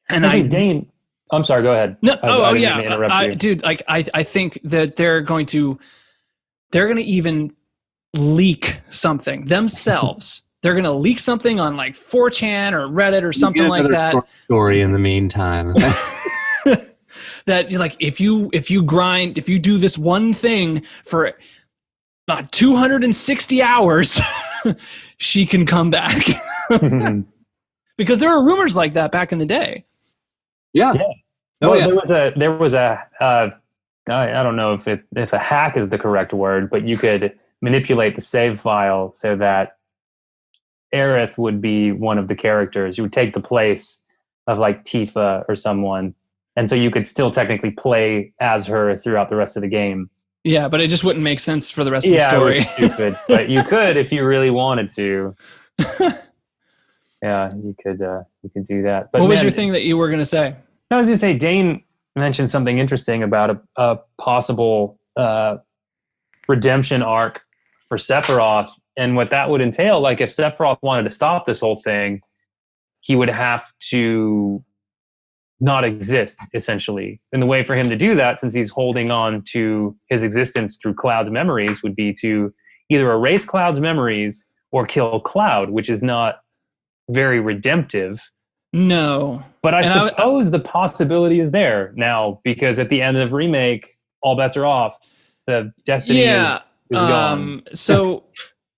And Dane, I'm sorry. Go ahead. No. Dude, like I think that they're going to even leak something themselves. They're going to leak something on like 4chan or Reddit or something like that. Story in the meantime. That like if you do this one thing for 260 hours, she can come back. Because there were rumors like that back in the day. Yeah. There was a I don't know if a hack is the correct word, but you could manipulate the save file so that Aerith would be one of the characters. You would take the place of like Tifa or someone, and so you could still technically play as her throughout the rest of the game. Yeah, but it just wouldn't make sense for the rest of the story. Yeah, it was stupid. But you could if you really wanted to. Yeah, you could do that. But what was your thing that you were going to say? I was going to say, Dane mentioned something interesting about a possible redemption arc for Sephiroth, and what that would entail. Like, if Sephiroth wanted to stop this whole thing, he would have to not exist, essentially. And the way for him to do that, since he's holding on to his existence through Cloud's memories, would be to either erase Cloud's memories or kill Cloud, which is not very redemptive. No. But I suppose the possibility is there now, because at the end of Remake, all bets are off. The destiny is gone. So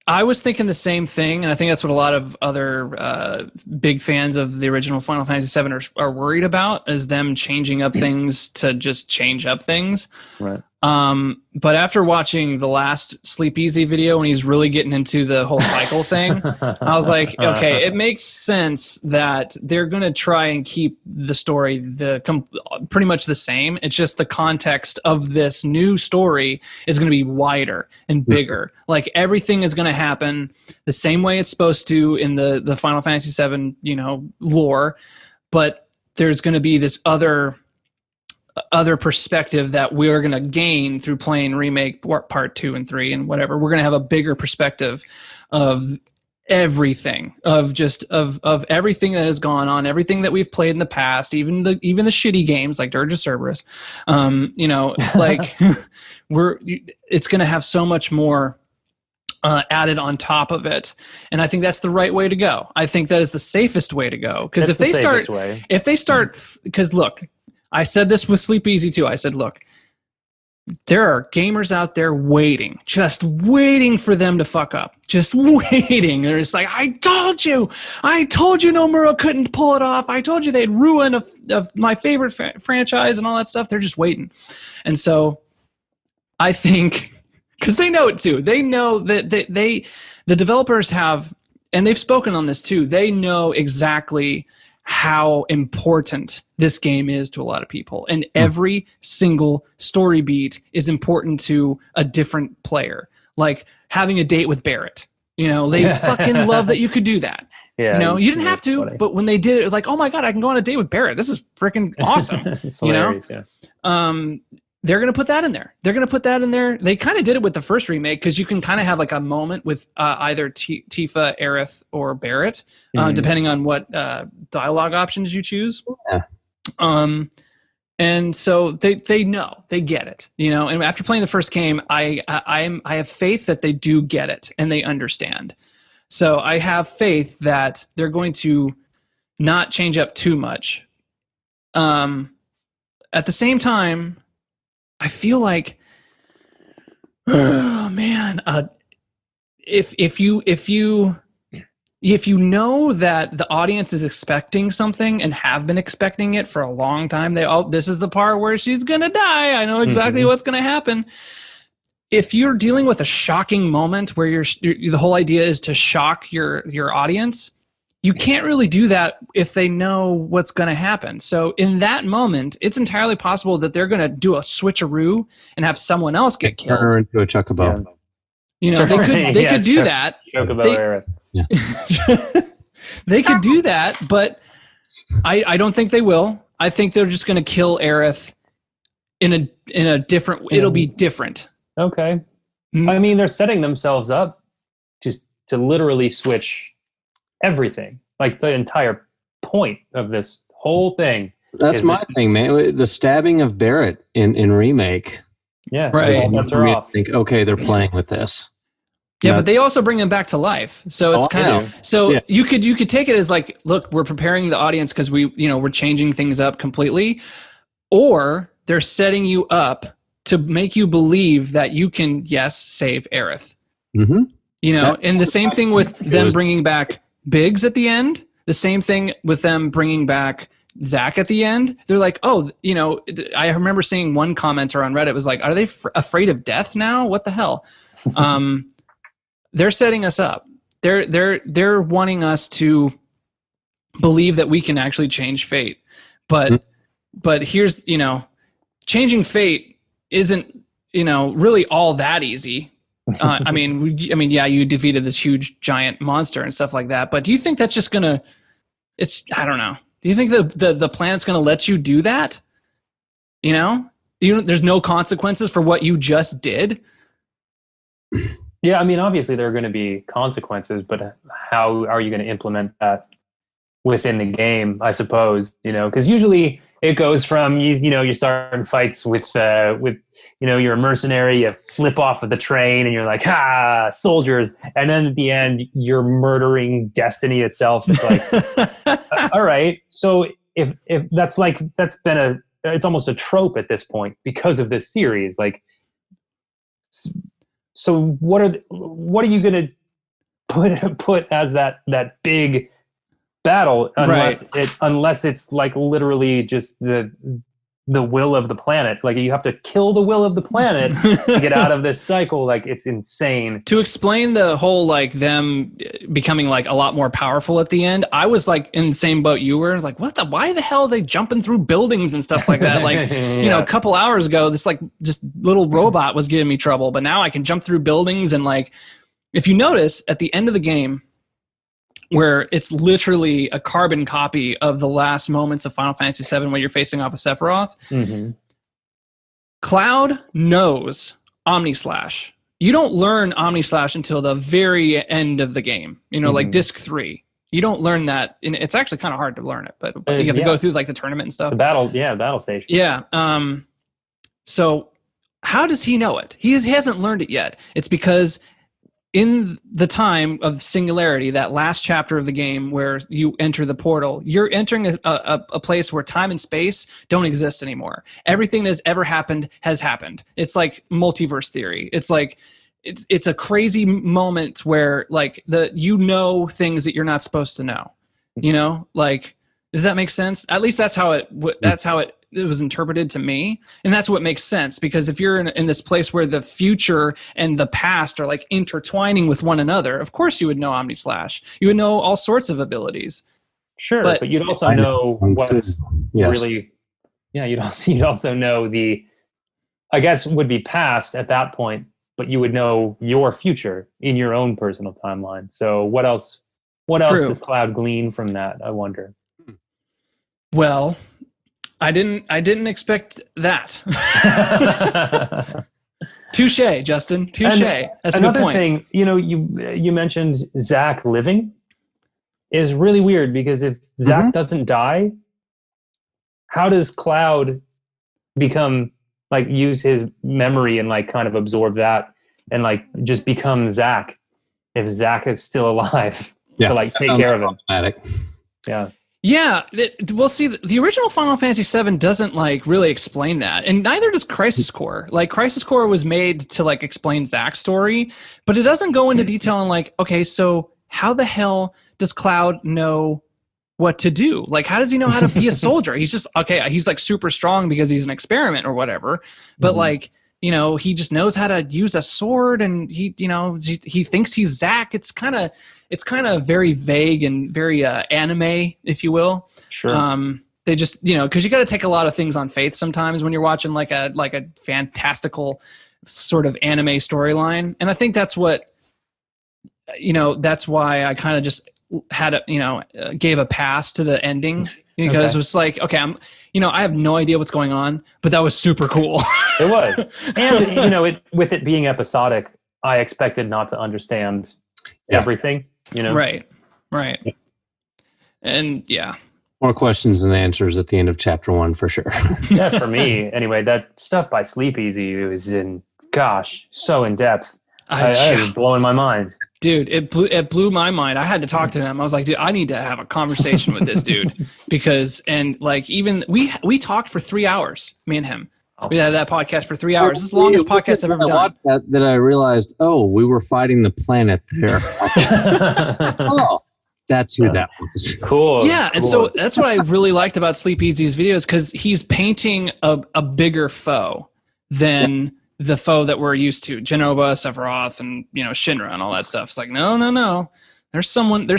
I was thinking the same thing, and I think that's what a lot of other big fans of the original Final Fantasy VII are worried about, is them changing up things to just change up things. Right. But after watching the last Sleep Easy video, when he's really getting into the whole cycle thing, I was like, okay, it makes sense that they're going to try and keep the story pretty much the same. It's just the context of this new story is going to be wider and bigger. Like, everything is going to happen the same way it's supposed to in the Final Fantasy VII, lore, but there's going to be this other perspective that we're going to gain through playing Remake part 2 and 3 and whatever. We're going to have a bigger perspective of everything of everything that has gone on, everything that we've played in the past, even the shitty games like Dirge of Cerberus. Like it's going to have so much more added on top of it, and I think that's the right way to go. I think that is the safest way to go, because if they start, because look, I said this with Sleep Easy too. I said, look, there are gamers out there just waiting for them to fuck up. Just waiting. They're just like, I told you Nomura couldn't pull it off. I told you they'd ruin of my favorite franchise and all that stuff. They're just waiting. And so I think, because they know it too. They know that the developers have, and they've spoken on this too, they know exactly how important this game is to a lot of people, and every single story beat is important to a different player. Like having a date with Barrett, they fucking love that you could do that. Yeah, you didn't have to, but when they did it was like, oh my god, I can go on a date with Barrett. This is freaking awesome. It's hilarious. Yeah. They're going to put that in there. They kind of did it with the first remake, because you can kind of have like a moment with either Tifa, Aerith, or Barrett, depending on what dialogue options you choose. Yeah. And so they know, they get it, and after playing the first game, I have faith that they do get it and they understand. So I have faith that they're going to not change up too much. At the same time, I feel like, oh man, if you know that the audience is expecting something and have been expecting it for a long time, this is the part where she's gonna die. I know exactly what's gonna happen. If you're dealing with a shocking moment where the whole idea is to shock your audience, you can't really do that if they know what's going to happen. So in that moment, it's entirely possible that they're going to do a switcheroo and have someone else get killed. Turn her into a chocobo. Yeah. They could do that. They could do that, but I don't think they will. I think they're just going to kill Aerith in a different. It'll be different. Okay. I mean, they're setting themselves up just to literally switch everything. Like the entire point of this whole thing. That's my thing, man. The stabbing of Barrett in Remake. Yeah, right. Sets her off. Think, okay, they're playing with this. Yeah, but they also bring him back to life. So it's you could take it as like, look, we're preparing the audience because we're changing things up completely, or they're setting you up to make you believe that you can, save Aerith. Mm-hmm. And the same thing with them bringing back Biggs at the end. The same thing with them bringing back Zach at the end. They're like, I remember seeing one commenter on Reddit was like, are they afraid of death now? What the hell? They're setting us up. They're wanting us to believe that we can actually change fate. But here's, changing fate isn't, really all that easy. You defeated this huge giant monster and stuff like that. But do you think that's just gonna? I don't know. Do you think the planet's gonna let you do that? There's no consequences for what you just did. Yeah, obviously there are going to be consequences, but how are you going to implement that within the game? I suppose because usually it goes from you're starting fights with you're a mercenary, you flip off of the train and you're like, soldiers, and then at the end you're murdering destiny itself. It's like all right, so if that's been it's almost a trope at this point because of this series. Like, so what are you going to put as that big battle unless it's like literally just the will of the planet? Like, you have to kill the will of the planet to get out of this cycle. Like, it's insane. To explain the whole like them becoming like a lot more powerful at the end, I was like in the same boat you were. I was like, why the hell are they jumping through buildings and stuff like that? Like, a couple hours ago, this like just little robot was giving me trouble, but now I can jump through buildings. And like, if you notice at the end of the game, where it's literally a carbon copy of the last moments of Final Fantasy VII when you're facing off of Sephiroth. Mm-hmm. Cloud knows Omnislash. you don't learn Omnislash until the very end of the game. You know, like disc 3. You don't learn that, and it's actually kind of hard to learn it, but you have to go through like the tournament and stuff. The battle station. Yeah. So how does he know it? He hasn't learned it yet. It's because in the time of Singularity, that last chapter of the game where you enter the portal, you're entering a place where time and space don't exist anymore. Everything that has ever happened has happened. It's like multiverse theory. It's like it's a crazy moment where like things that you're not supposed to know. You know, like, does that make sense? At least that's how it was interpreted to me, and that's what makes sense, because if you're in this place where the future and the past are like intertwining with one another, of course you would know Omnislash. You would know all sorts of abilities. Sure, but you'd also know what's really, you'd also know the, I guess, would be past at that point, but you would know your future in your own personal timeline. So what else does Cloud glean from that, I wonder? Well, I didn't expect that. Touche, Justin. Touche. That's a good point. Another thing, you mentioned Zach living is really weird, because if Zach doesn't die, how does Cloud become, like, use his memory and like kind of absorb that and like just become Zach if Zach is still alive to like take care of him? Yeah. Yeah, well, see, the original Final Fantasy VII doesn't like really explain that, and neither does Crisis Core. Like, Crisis Core was made to like explain Zack's story, but it doesn't go into detail on like, okay, so how the hell does Cloud know what to do? Like, how does he know how to be a soldier? He's just he's like super strong because he's an experiment or whatever, but like, you know, he just knows how to use a sword, and he thinks he's Zack. It's kind of very vague and very anime, if you will. Sure. They just, because you got to take a lot of things on faith sometimes when you're watching like a fantastical sort of anime storyline, and I think that's what, that's why I kind of just had gave a pass to the ending, because it was like, okay, I have no idea what's going on, but that was super cool. It was. And, with it being episodic, I expected not to understand everything, Right. And more questions than answers at the end of chapter 1 for sure. Yeah, for me, anyway, that stuff by Sleep Easy was so in depth. I was blowing my mind. Dude, it blew my mind. I had to talk to him. I was like, dude, I need to have a conversation with this dude, because, and like, even we talked for 3 hours, me and him. We had that podcast for 3 hours. This is the longest podcast I've ever done. That I realized, we were fighting the planet there. That's who that was. Cool. Yeah, and so that's what I really liked about Sleep Easy's videos, because he's painting a bigger foe than the foe that we're used to, Jenova, Sephiroth, and Shinra and all that stuff. It's like, no. There's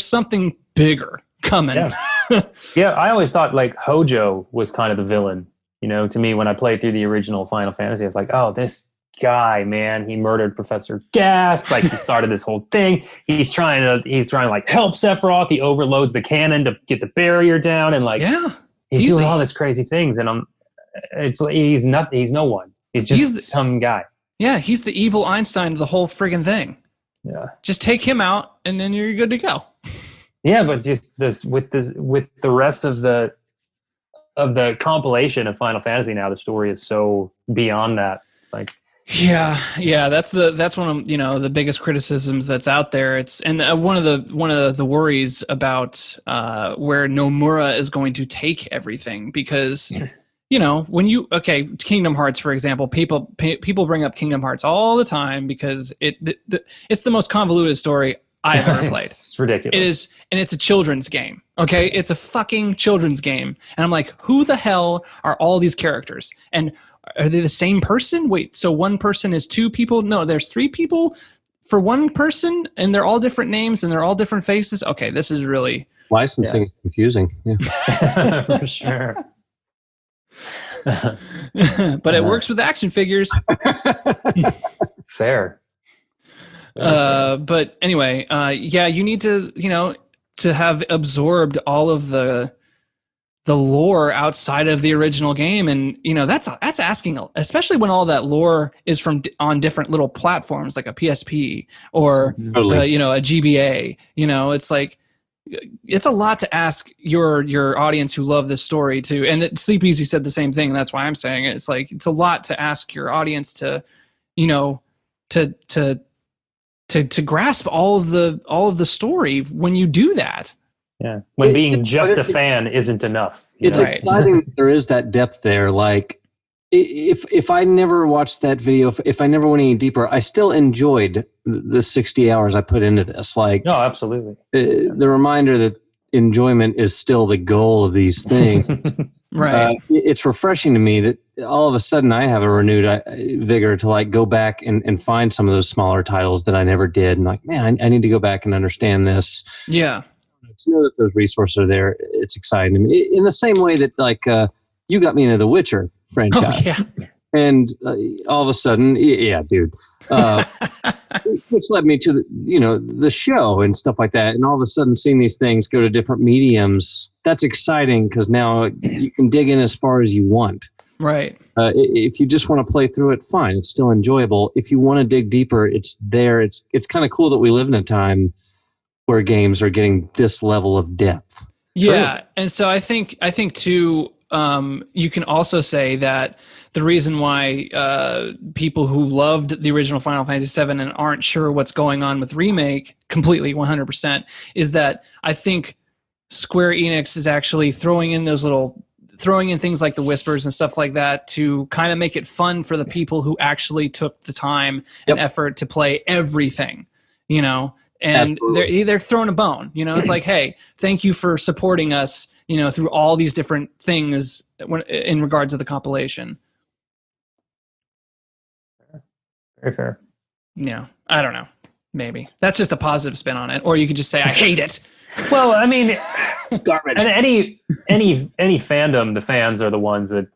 something bigger coming. Yeah, I always thought like Hojo was kind of the villain. To me, when I played through the original Final Fantasy, I was like, oh, this guy, man, he murdered Professor Gast. Like, he started this whole thing. He's trying to like help Sephiroth. He overloads the cannon to get the barrier down, and like, he's doing all these crazy things. And he's no one. He's just some guy. Yeah, he's the evil Einstein of the whole friggin' thing. Yeah. Just take him out, and then you're good to go. Yeah, but just with the rest of the compilation of Final Fantasy now, the story is so beyond that. It's like, yeah, that's one of the biggest criticisms that's out there. It's one of the worries about where Nomura is going to take everything, because when Kingdom Hearts, for example, people bring up Kingdom Hearts all the time because it's the most convoluted story I've ever played. It's ridiculous. It is, and it's a children's game. Okay, it's a fucking children's game, and I'm like, who the hell are all these characters? And are they the same person? Wait, so one person is two people? No, there's three people for one person, and they're all different names and they're all different faces. Okay, this is really licensing is confusing. Yeah. For sure. But it works with action figures. Fair. But anyway, you need to have absorbed all of the the lore outside of the original game. And that's asking, especially when all that lore is on different little platforms like a PSP or Totally. a GBA. It's like it's a lot to ask your audience who love this story to. And Sleep Easy said the same thing. And that's why I'm saying it. It's like it's a lot to ask your audience to to grasp all of the story when you do that. Yeah, when being just a fan isn't enough. It's exciting that there is that depth there. Like, if I never watched that video, if I never went any deeper, I still enjoyed the 60 hours I put into this. Like, no, absolutely. The reminder that enjoyment is still the goal of these things. Right. It's refreshing to me that all of a sudden I have a renewed vigor to like go back and find some of those smaller titles that I never did. And like, man, I need to go back and understand this. Yeah. To know that those resources are there, it's exciting to me. In the same way that like you got me into the Witcher franchise. Oh, yeah. And all of a sudden, yeah, dude, which led me to the show and stuff like that. And all of a sudden, seeing these things go to different mediums, that's exciting because now you can dig in as far as you want. Right. If you just want to play through it, fine, it's still enjoyable. If you want to dig deeper, it's there. It's kind of cool that we live in a time where games are getting this level of depth. Yeah, true. And so I think too. You can also say that the reason why people who loved the original Final Fantasy VII and aren't sure what's going on with Remake completely 100% is that I think Square Enix is actually throwing in things like the whispers and stuff like that to kind of make it fun for the people who actually took the time and effort to play everything, and they're throwing a bone. It's like, hey, thank you for supporting us, through all these different things in regards to the compilation. Very fair. Yeah, I don't know. Maybe that's just a positive spin on it, or you could just say I hate it. Well, I mean, garbage. And any fandom, the fans are the ones that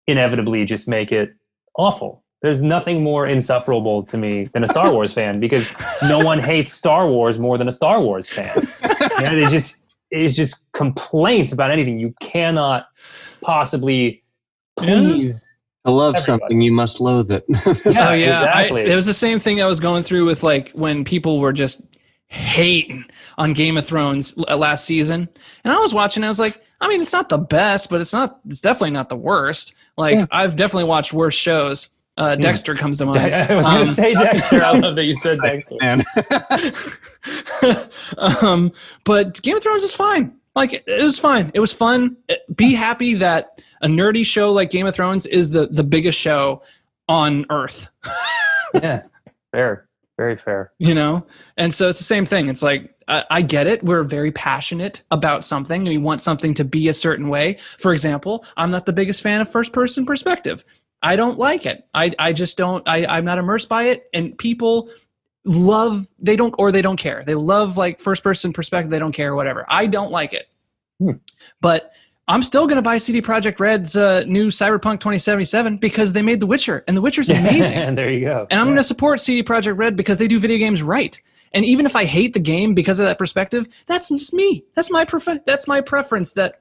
inevitably just make it awful. There's nothing more insufferable to me than a Star Wars fan because no one hates Star Wars more than a Star Wars fan. It's just complaints about anything. You cannot possibly please. To love everybody. Something, you must loathe it. Yeah, exactly. It was the same thing I was going through with like when people were just hating on Game of Thrones last season, and I was watching. I was like, I mean, it's not the best, but it's definitely not the worst. Like I've definitely watched worse shows. Dexter comes to mind. I was going to say Dexter. I love that you said Dexter. But Game of Thrones is fine. Like it was fine. It was fun. Be happy that a nerdy show like Game of Thrones is the biggest show on Earth. Yeah, fair. Very fair. And so it's the same thing. It's like, I get it. We're very passionate about something. We want something to be a certain way. For example, I'm not the biggest fan of first-person perspective. I don't like it. I just don't. I'm not immersed by it. And people they don't care. They love like first-person perspective. They don't care, whatever. I don't like it. But I'm still going to buy CD Projekt Red's new Cyberpunk 2077 because they made The Witcher, and The Witcher's amazing. And there you go. And I'm going to support CD Projekt Red because they do video games right. And even if I hate the game because of that perspective, that's just me. That's my preference. It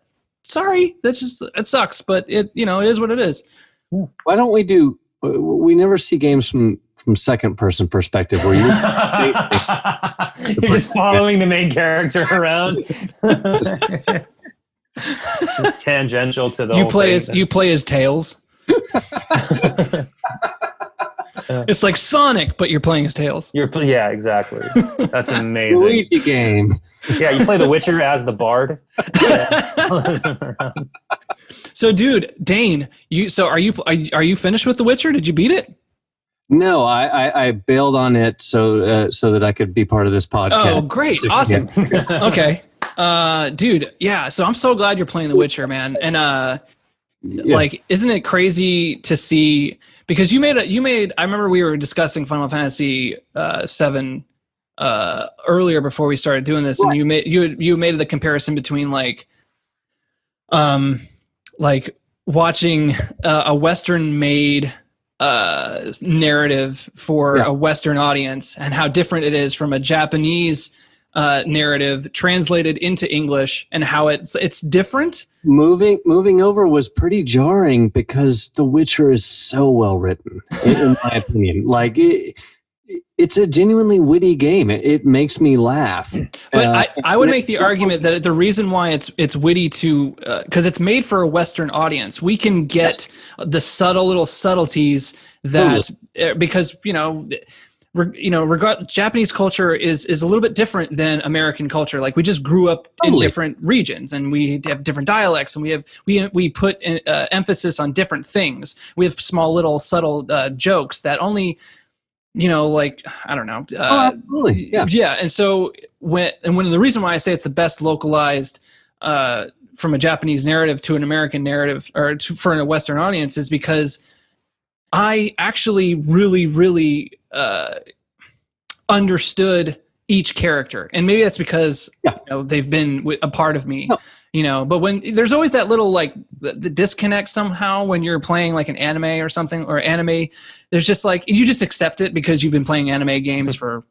sucks, but it is what it is. Why don't we never see games from second person perspective where you're just following the main character around. Just tangential to the you play as Tails. It's like Sonic, but you're playing as Tails. Yeah, exactly. That's amazing. Luigi game. Yeah, you play The Witcher as the bard. So, dude, Dane, are you finished with The Witcher? Did you beat it? No, I bailed on it so that I could be part of this podcast. Oh, great. Awesome. Okay. Dude, yeah, so I'm so glad you're playing The Witcher, man. And like, isn't it crazy to see, because you made I remember we were discussing Final Fantasy 7 earlier before we started doing this, and you made the comparison between like watching a Western made narrative for a Western audience and how different it is from a Japanese narrative translated into English and how it's different. Moving over was pretty jarring because The Witcher is so well written, in my opinion. Like it's a genuinely witty game. It makes me laugh. But I would make the argument that the reason why it's witty because it's made for a Western audience. We can get the subtle little subtleties that because Japanese culture is a little bit different than American culture. Like we just grew up in different regions, and we have different dialects, and we put emphasis on different things. We have small little subtle jokes that only. I don't know. Absolutely. Yeah. And so when the reason why I say it's the best localized from a Japanese narrative to an American narrative for a Western audience is because I actually really, really understood each character. And maybe that's because they've been a part of me. No. But when there's always that little the disconnect somehow when you're playing like an anime or something or anime, there's just you just accept it because you've been playing anime games for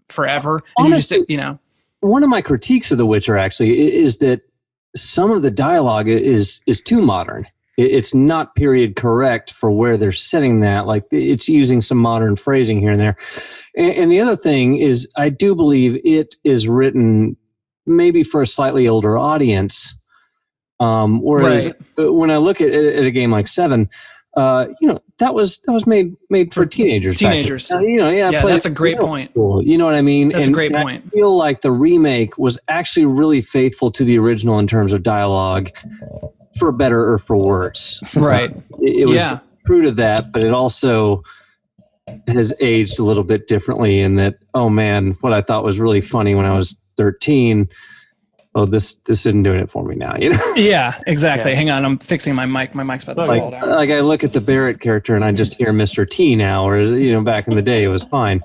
forever. And honestly, you just one of my critiques of The Witcher actually is that some of the dialogue is too modern. It's not period correct for where they're setting that. Like it's using some modern phrasing here and there. And the other thing is I do believe it is written maybe for a slightly older audience. Whereas when I look at a game like 7, that was made for teenagers. Teenagers. That's a great point. Cool. You know what I mean? That's a great point. I feel like the remake was actually really faithful to the original in terms of dialogue, for better or for worse. Right. It was true to that, but it also has aged a little bit differently in that, oh man, what I thought was really funny when I was 13. Oh, this isn't doing it for me now, Yeah, exactly. Yeah. Hang on, I'm fixing my mic. My mic's about to fall down. Like I look at the Barrett character and I just hear Mr. T now, or back in the day it was fine.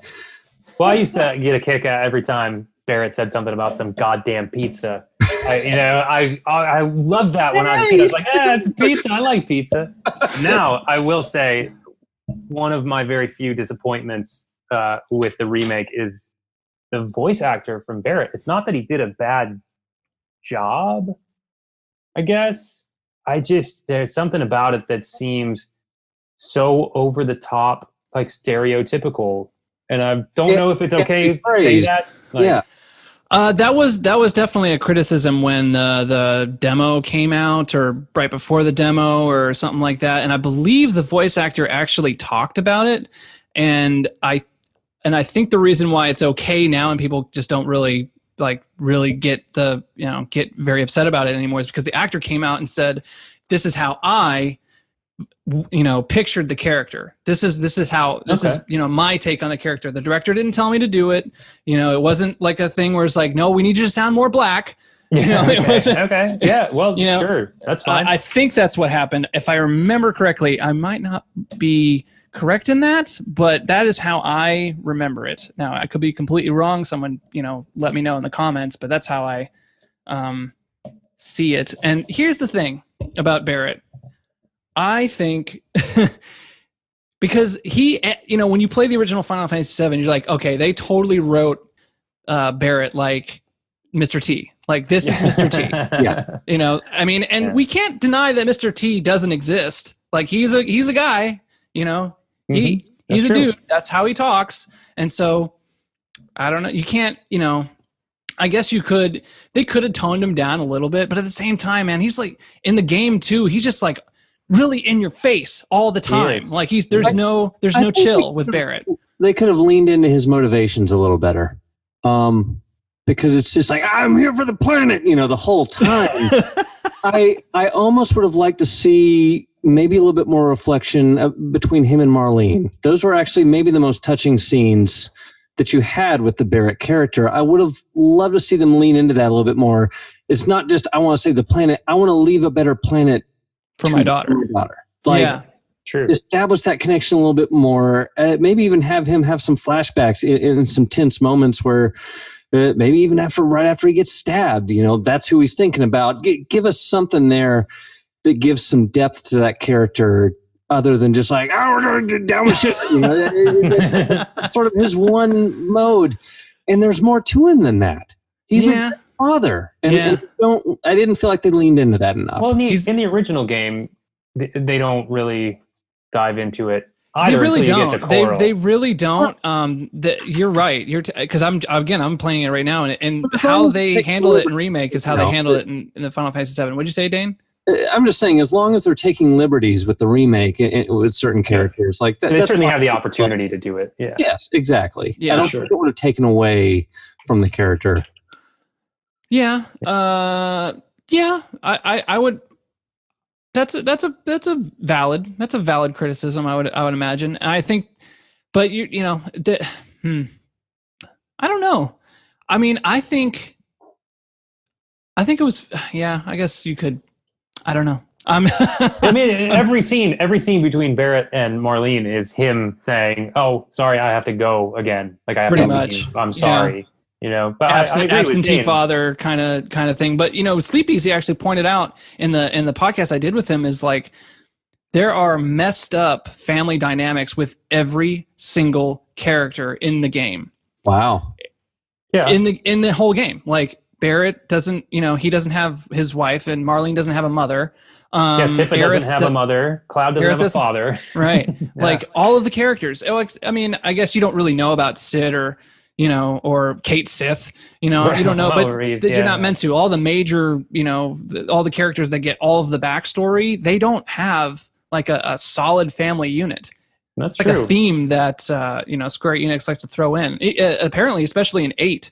Well, I used to get a kick out every time Barrett said something about some goddamn pizza. I loved that when I was a kid. I was like, it's pizza. I like pizza. Now, I will say, one of my very few disappointments with the remake is the voice actor from Barrett. It's not that he did a bad job, I guess. There's something about it that seems so over the top, like stereotypical. And I don't know if it's okay to say that. That was definitely a criticism when the demo came out, or right before the demo, or something like that. And I believe the voice actor actually talked about it. And I think the reason why it's okay now and people just don't really get get very upset about it anymore is because the actor came out and said, "This is how I pictured the character. This is my take on the character. The director didn't tell me to do it. It wasn't like a thing where it's like, no, we need you to sound more black." Okay. Yeah. Well, sure. That's fine. I think that's what happened. If I remember correctly, I might not be correct in that, but that is how I remember it. Now, I could be completely wrong. Someone, let me know in the comments, but that's how I see it. And here's the thing about Barrett. I think because he, when you play the original Final Fantasy VII, you're like, okay, they totally wrote Barrett like Mr. T. Like, this is Mr. T. Yeah. We can't deny that Mr. T doesn't exist. Like, he's a guy, he's a dude. That's how he talks. And so, I don't know. You can't, I guess they could have toned him down a little bit, but at the same time, man, he's like, in the game too, he's just like, really in your face all the time. Like there's no chill with Barrett. They could have leaned into his motivations a little better. Because it's just like, I'm here for the planet, the whole time. I almost would have liked to see maybe a little bit more reflection between him and Marlene. Those were actually maybe the most touching scenes that you had with the Barrett character. I would have loved to see them lean into that a little bit more. It's not just, I want to save the planet. I want to leave a better planet for my daughter. True. Establish that connection a little bit more. Maybe even have him have some flashbacks in some tense moments where maybe even right after he gets stabbed, that's who he's thinking about. Give us something there that gives some depth to that character other than just like, we're going to get down with shit. That's sort of his one mode. And there's more to him than that. He's a father. And I didn't feel like they leaned into that enough. Well, in the original game, they don't really dive into it. They really don't. They really don't. You're right. Because I'm playing it right now, and how they handle it in Remake is how they handle it in the Final Fantasy VII. What'd you say, Dane? I'm just saying, as long as they're taking liberties with the remake with certain characters, like that, they certainly have the opportunity to do it. Yeah. Yes, exactly. Yeah, I don't think it would have taken away from the character. Yeah. I would. That's a valid criticism. I would imagine. And I think, but I don't know. I mean, I think it was. Yeah, I guess you could. I don't know. I mean, every scene between Barrett and Marlene is him saying, "Oh, sorry, I have to go again. Like I have pretty to much. leave. I'm sorry." Yeah. But absentee father kind of thing. But Sleep Easy actually pointed out in the podcast I did with him is like there are messed up family dynamics with every single character in the game. Wow. Yeah. In the whole game, like Barrett doesn't, he doesn't have his wife, and Marlene doesn't have a mother. Tifa doesn't have a mother. Cloud doesn't have a father. Right. Like all of the characters. I mean, I guess you don't really know about Sid or Kate Sith, you don't know, but you're not meant to. All the major, all the characters that get all of the backstory, they don't have like a solid family unit. That's like true. A theme that, Square Enix likes to throw in. Apparently, especially in 8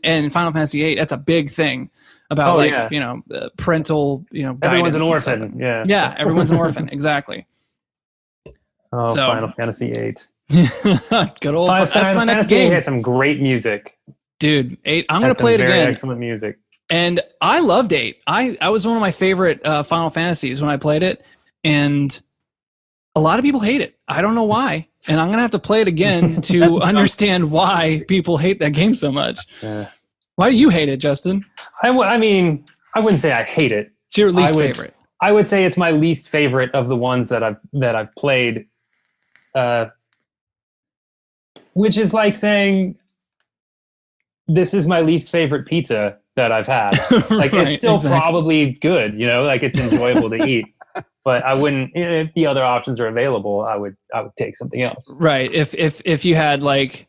and Final Fantasy 8, that's a big thing about parental, guidance. Everyone's an orphan. Yeah. Yeah. Everyone's an orphan. Exactly. Oh, Final Fantasy 8. Good old. That's my next game. Had some great music, dude. 8. I'm gonna play it again. Excellent music. And I loved 8. I was one of my favorite Final Fantasies when I played it, and a lot of people hate it. I don't know why, and I'm gonna have to play it again to understand why people hate that game so much. Why do you hate it, Justin? I mean, I wouldn't say I hate it. It's your least favorite. I would say it's my least favorite of the ones that I've played. Which is like saying, this is my least favorite pizza that I've had. Like it's still probably good, like it's enjoyable to eat. But I wouldn't, if the other options are available, I would take something else. Right. If you had like,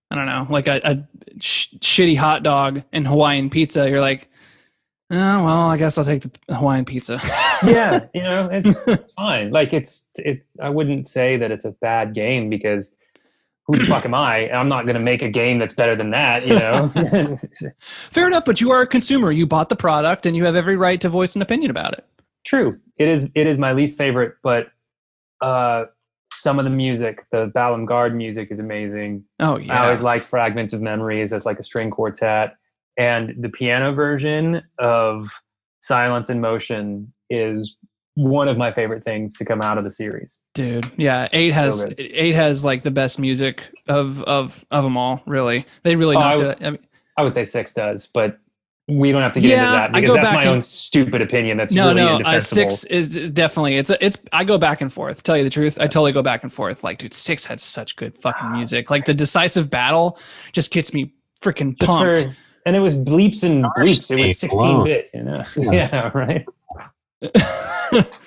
I don't know, like a shitty hot dog and Hawaiian pizza, you're like, oh, well, I guess I'll take the Hawaiian pizza. Yeah. It's fine. Like I wouldn't say that it's a bad game because who the fuck am I? I'm not going to make a game that's better than that, Fair enough, but you are a consumer. You bought the product, and you have every right to voice an opinion about it. True. It is my least favorite, but some of the music, the Balam Guard music is amazing. Oh, yeah. I always liked Fragments of Memories as like a string quartet. And the piano version of Silence in Motion is one of my favorite things to come out of the series. Dude, yeah, 8 has like the best music of them all. Really, they really knocked it. I would say 6 does, but we don't have to get into that because that's my own stupid opinion. That's really indefensible. 6 is definitely it's. I go back and forth. Tell you the truth, I totally go back and forth. Like, dude, 6 had such good fucking music. Like the decisive battle just gets me freaking pumped. And it was bleeps and bleeps. It was 16-bit. Yeah, right.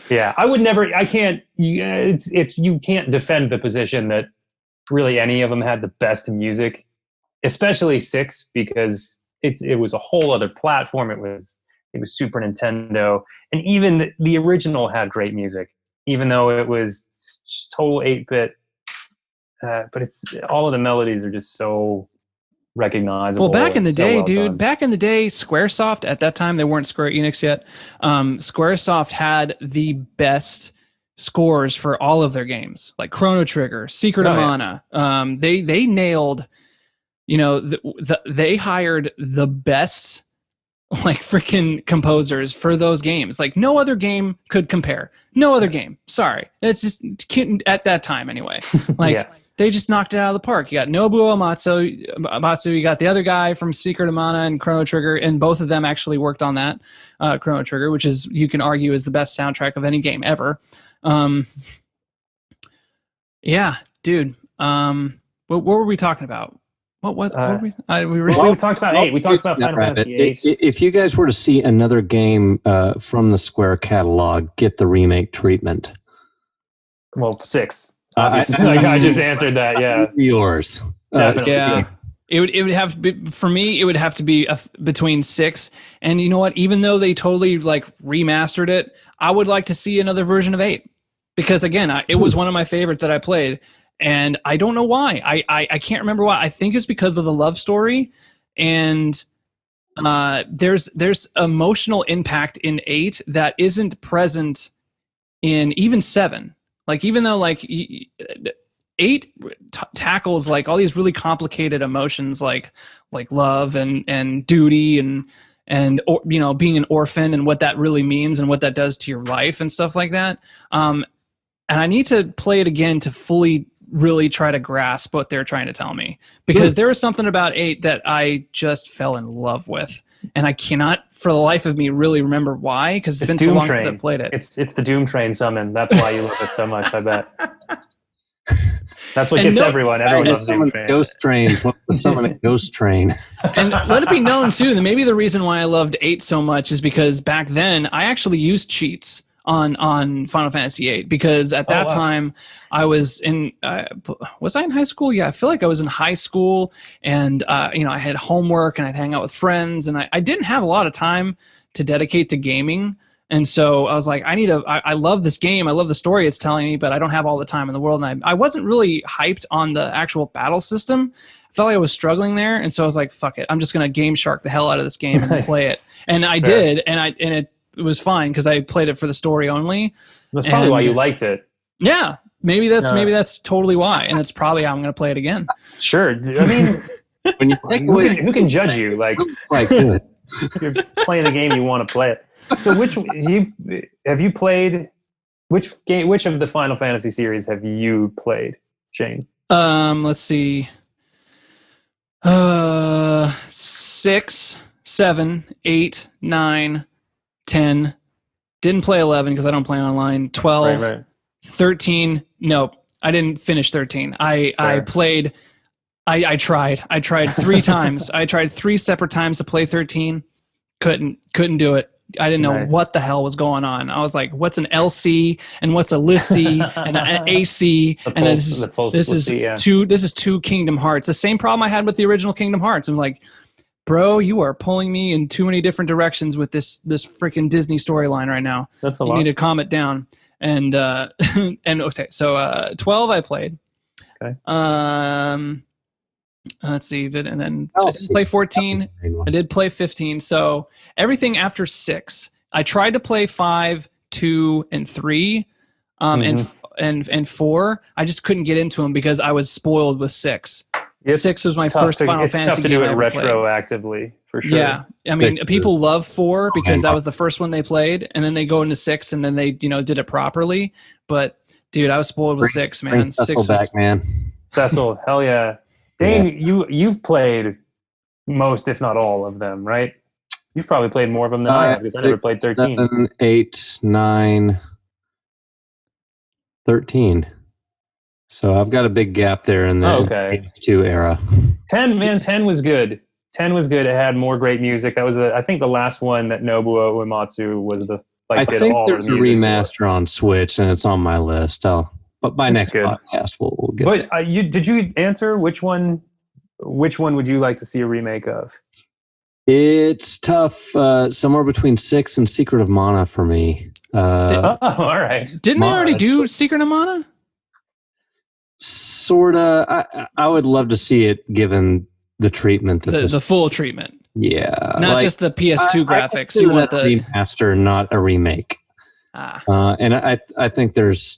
Yeah, I can't. You can't defend the position that really any of them had the best music, especially 6 because it was a whole other platform. It was Super Nintendo, and even the original had great music, even though it was total 8-bit. But it's all of the melodies are just so recognizable. Well, back in the day, dude, back in the day, Squaresoft, at that time, they weren't Square Enix yet. Squaresoft had the best scores for all of their games, like Chrono Trigger, Secret of Mana. They nailed, they hired the best like freaking composers for those games. Like no other game could compare. No other game. Sorry. It's just at that time anyway. Like they just knocked it out of the park. You got Nobuo Uematsu, you got the other guy from Secret of Mana and Chrono Trigger, and both of them actually worked on that Chrono Trigger, which is, you can argue, is the best soundtrack of any game ever. Yeah, dude. What were we talking about? What were we? We talked about 8. We talked about Final Fantasy 8. If you guys were to see another game from the Square catalog get the remake treatment, well, 6. Obviously, I just answered that. Yeah, yours. Definitely. Yeah. 6. It would have to be, for me. It would have to be between 6 and, you know what? Even though they totally like remastered it, I would like to see another version of 8 because again, it was one of my favorites that I played, and I don't know why. I can't remember why. I think it's because of the love story, and there's emotional impact in 8 that isn't present in even 7. Like even though like 8 tackles like all these really complicated emotions like love and duty and or, you know, being an orphan and what that really means and what that does to your life and stuff like that. And I need to play it again to fully really try to grasp what they're trying to tell me, because there was something about 8 that I just fell in love with, and I cannot for the life of me really remember why, because it's been so long since I've played it. It's the Doom Train summon. That's why you love it so much, I bet. That's what gets everyone. Everyone loves Doom Train. Ghost trains. What was summon a ghost train? And let it be known too that maybe the reason why I loved 8 so much is because back then I actually used cheats on Final Fantasy 8, because at that time I was in was I in high school? Yeah, I feel like I was in high school, and you know, I had homework and I'd hang out with friends, and I didn't have a lot of time to dedicate to gaming. And so I was like, I love this game. I love the story it's telling me, but I don't have all the time in the world. And I wasn't really hyped on the actual battle system. I felt like I was struggling there. And so I was like, fuck it. I'm just going to Game Shark the hell out of this game and play it. And I did. And it was fine because I played it for the story only. That's probably why you liked it. Yeah. Maybe that's totally why. And it's probably how I'm going to play it again. Sure. I mean, When you take away, who can judge you? Like, good. you're playing the game, you want to play it. So have you played which of the Final Fantasy series have you played, Shane? Let's see. 6, 7, 8, 9, 10. Didn't play 11 because I don't play online. 12, Right. 13. Nope, I didn't finish 13. I played. I tried 3 times. I tried 3 separate times to play 13. Couldn't do it. I didn't know what the hell was going on. I was like, what's an LC and what's a LISC and an AC? And this is 2 Kingdom Hearts. The same problem I had with the original Kingdom Hearts. I'm like, bro, you are pulling me in too many different directions with this freaking Disney storyline right now. That's a lot. You need to calm it down. And and okay, so 12 I played. Okay. Let's see, and then I didn't play 14. I did play 15. So everything after 6, I tried to play 5, 2, and 3, and 4. I just couldn't get into them because I was spoiled with 6. 6 was my first Final Fantasy game. It's tough to do it retroactively, for sure. Yeah, I mean, people love 4 because that was the first one they played, and then they go into 6, and then they did it properly. But dude, I was spoiled with 6, man. 6 was back, man. Cecil, hell yeah. Dane, you've played most, if not all, of them, right? You've probably played more of them than I have, because I never played 13. 7, 8, 9, 13. So I've got a big gap there in the 82 era. 10 was good. 10 was good. It had more great music. That was, I think, the last one that Nobuo Uematsu was the I think there's a remaster on Switch, and it's on my list. But by next podcast, we'll get. But did you answer which one? Which one would you like to see a remake of? It's tough. Somewhere between 6 and Secret of Mana for me. All right. Didn't they already do Secret of Mana? Sorta. I would love to see it given the treatment. The full treatment. Yeah. Not just the PS2 graphics. You want the remaster, not a remake. And I think there's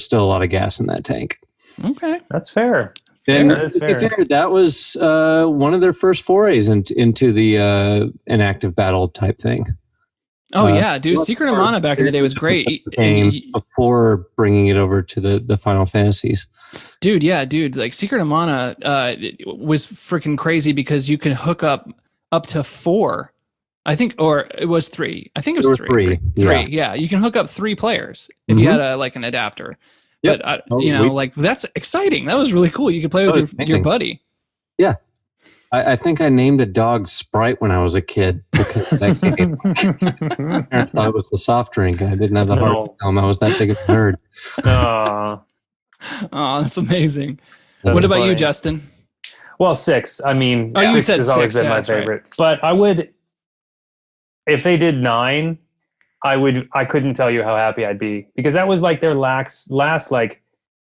still a lot of gas in that tank. Okay, that's fair. And that was one of their first forays into the inactive battle type thing. Oh yeah, dude! Secret of Mana back in the day was great. Before bringing it over to the Final Fantasies. Dude, like Secret of Mana was freaking crazy because you can hook up to 4. I think, or it was 3. I think it was 3. 3. Yeah, you can hook up 3 players if you had an adapter. Yep. But that's exciting. That was really cool. You could play with your buddy. Yeah. I think I named a dog Sprite when I was a kid because of that game. My parents thought it was the soft drink, and I didn't have the heart to tell them I was that big of a nerd. Oh, that's amazing. That's what about you, funny. Justin? Well, 6. I mean, you 6 said has always 6, been yeah, my that's right. favorite. But I would, if they did 9, I couldn't tell you how happy I'd be, because that was like their last like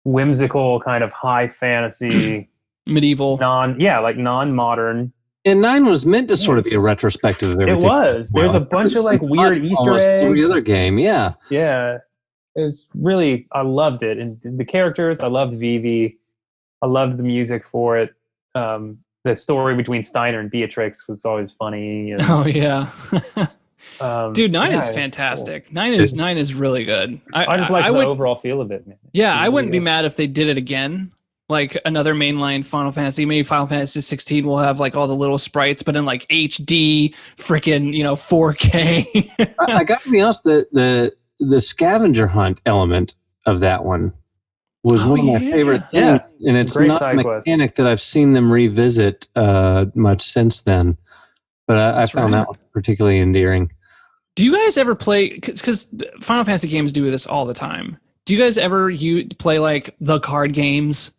whimsical kind of high fantasy Medieval. like non-modern. And 9 was meant to sort of be a retrospective of everything. It was. There's a bunch of like weird Easter eggs. Every other game, yeah. Yeah. It's really, I loved it. And the characters, I loved Vivi. I loved the music for it. The story between Steiner and Beatrix was always funny. And, Oh yeah. Dude, 9 is it's fantastic. cool. 9 is really good. I just like the overall feel of it, man. Yeah, I wouldn't be mad if they did it again. Like another mainline Final Fantasy. Maybe Final Fantasy 16 will have like all the little sprites, but in like HD, freaking 4K. I got to be honest, the scavenger hunt element of that one was one of my favorite things. Yeah. And it's Great not a mechanic that I've seen them revisit much since then. But I found that one particularly endearing. Do you guys ever play, because Final Fantasy games do this all the time, do you guys ever play like the card games?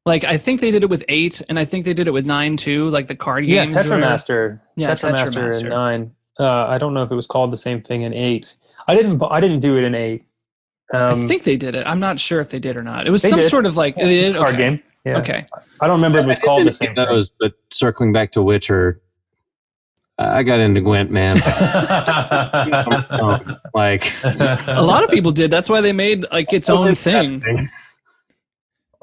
Like, I think they did it with 8, and I think they did it with 9 too, like the card games. Yeah, Tetramaster. Yeah, Tetramaster in 9. I don't know if it was called the same thing in 8. I didn't do it in 8. I think they did it. I'm not sure if they did or not. It was some sort of like card game. Yeah. Okay. I don't remember if it was called the same thing. But circling back to Witcher, I got into Gwent, man. Like a lot of people did. That's why they made like its own thing.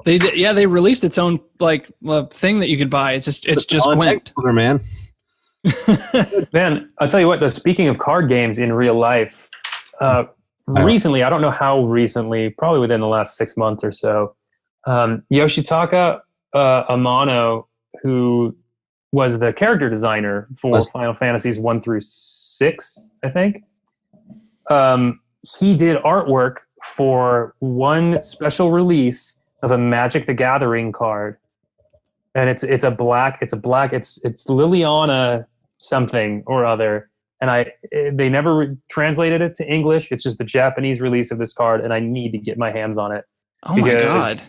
They did, yeah. They released its own like thing that you could buy. It's just Gwent, man. Man, I'll tell you what. Though, speaking of card games in real life, recently, I don't know how recently, probably within the last 6 months or so, Yoshitaka Amano, who was the character designer for Final Fantasies 1 through 6, I think. He did artwork for one special release of a Magic the Gathering card, and it's Liliana something or other, and they never translated it to English. It's just the Japanese release of this card, and I need to get my hands on it. Oh my god!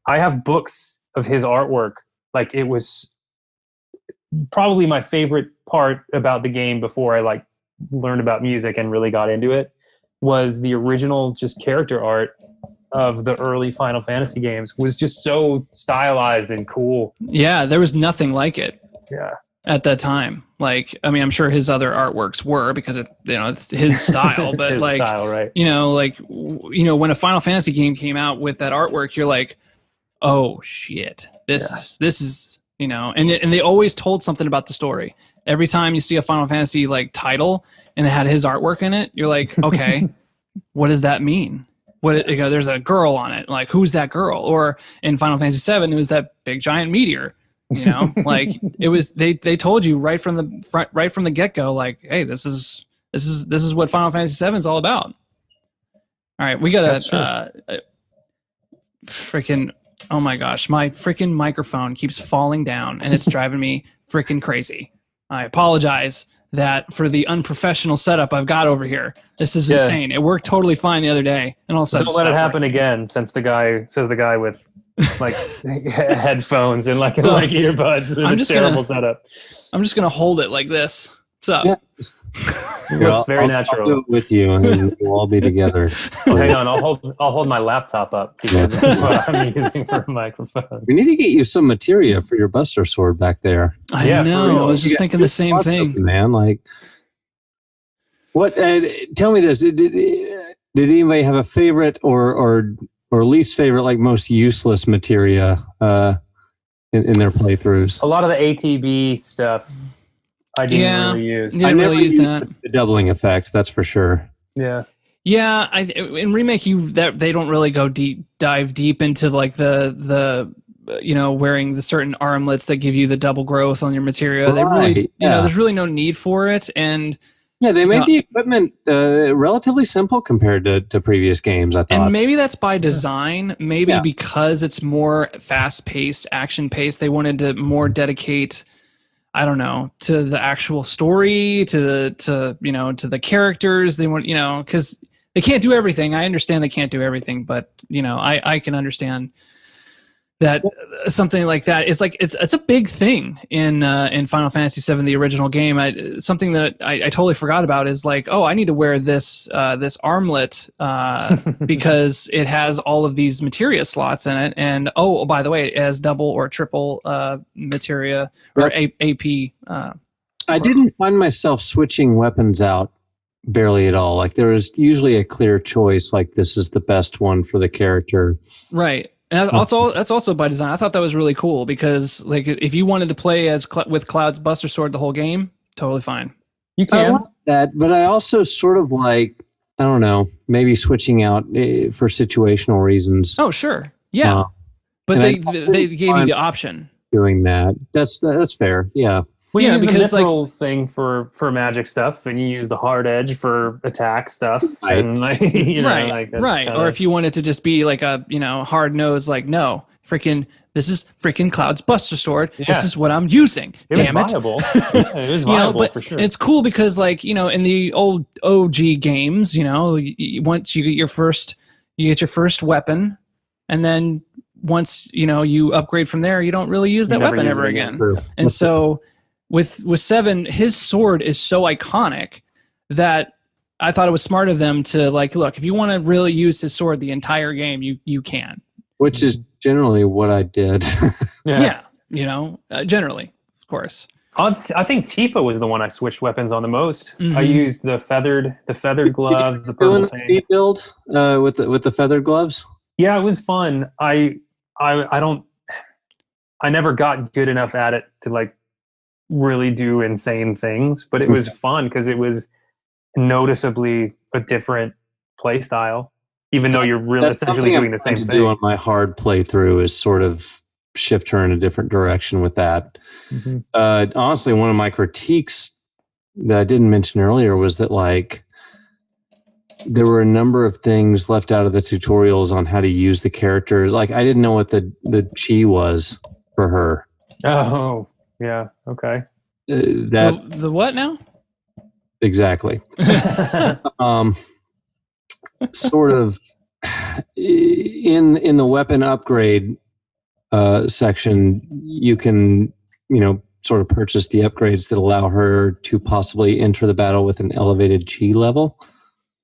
I have books of his artwork. Like, it was probably my favorite part about the game before I like learned about music and really got into it, was the original just character art of the early Final Fantasy games. Was just so stylized and cool. Yeah, there was nothing like it. Yeah. At that time, like, I mean, I'm sure his other artworks were, because it's his style, but his like, style, right? When a Final Fantasy game came out with that artwork, you're like, oh shit, this is, and they always told something about the story. Every time you see a Final Fantasy like title and it had his artwork in it, you're like, okay, what does that mean? There's a girl on it. Like, who's that girl? Or in Final Fantasy 7, it was that big giant meteor. Like, it was, they told you right from the get-go, like, hey, this is what Final Fantasy 7 is all about. All right, we gotta freaking, oh my gosh, my freaking microphone keeps falling down and it's driving me freaking crazy. I apologize for the unprofessional setup I've got over here. This is insane. It worked totally fine the other day, and all of a sudden, don't let it happen again. Since the guy with like headphones and like earbuds and a terrible setup. I'm just gonna hold it like this. What's up? Yeah. Looks very natural. I'll do it with you, and we'll all be together. Hang on, I'll hold my laptop up because that's what I'm using for a microphone. We need to get you some materia for your Buster Sword back there. I know. I was just thinking the same thing, man. Like, what? Tell me this: did anybody have a favorite or least favorite, like most useless materia in their playthroughs? A lot of the ATB stuff I didn't really use. I never used that. The doubling effect, that's for sure. Yeah. Yeah, in Remake, they don't really dive deep into like the wearing the certain armlets that give you the double growth on your materia. Right. There's really no need for it, and Yeah, they made the equipment relatively simple compared to previous games, I thought. And maybe that's by design. Maybe because it's more fast-paced, action-paced, they wanted to more dedicate, I don't know, to the actual story, to the characters. They want, because they can't do everything. I understand they can't do everything, but I can understand that something like that is like it's a big thing in Final Fantasy VII, the original game. Something that I totally forgot about is like, oh, I need to wear this armlet because it has all of these materia slots in it, and oh, by the way, it has double or triple materia or AP. I didn't find myself switching weapons out barely at all. Like there was usually a clear choice, like this is the best one for the character, right? And that's also by design. I thought that was really cool because, like, if you wanted to play as with Cloud's Buster Sword the whole game, totally fine. You can. I like that, but I also sort of like, I don't know, maybe switching out for situational reasons. Oh, sure, yeah, but they gave you the option doing that. That's fair. Yeah. Well, you use because the mithril thing for magic stuff, and you use the hard edge for attack stuff, right. And right. Kinda... Or if you wanted to just be like a hard nose, like no, this is freaking Cloud's Buster Sword. Yeah. This is what I'm using. Damn it! Viable. Yeah, it was viable but for sure. It's cool because, like, in the old OG games, once you get your first weapon, and then once you upgrade from there, you don't really use that weapon ever again. And so. With 7, his sword is so iconic that I thought it was smart of them to, like, look, if you want to really use his sword the entire game, you can. Which is generally what I did. Yeah, generally, of course. I think Tifa was the one I switched weapons on the most. Mm-hmm. I used the feathered glove, the purple thing. Doing the build with the feathered gloves? Yeah, it was fun. I never got good enough at it to, like, really do insane things, but it was fun because it was noticeably a different play style, even though you're really essentially doing the same thing. Do on my hard playthrough is sort of shift her in a different direction with that. Mm-hmm. Honestly, one of my critiques that I didn't mention earlier was that, like, there were a number of things left out of the tutorials on how to use the character. Like, I didn't know what the chi was for her. Oh. Yeah. Okay. The what now? Exactly. Sort of in the weapon upgrade section, you can sort of purchase the upgrades that allow her to possibly enter the battle with an elevated chi level.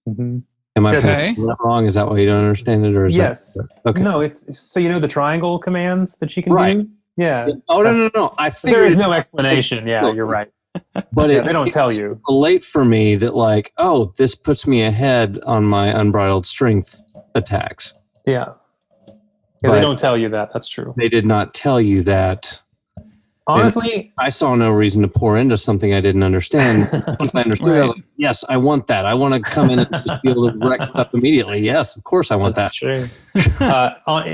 Mm-hmm. Am I that wrong? Is that why you don't understand it, or is yes? Okay. No, it's so the triangle commands that she can do. Yeah. Oh no! I think there is no explanation. Yeah, you're right. But they don't tell you. Late for me that, like, oh, this puts me ahead on my unbridled strength attacks. Yeah. Yeah, they don't tell you that. That's true. They did not tell you that. Honestly, and I saw no reason to pour into something I didn't understand. Once I understood, right. I was like, yes, I want that. I want to come in and just be able to wreck it up immediately. Yes, of course I want that. True.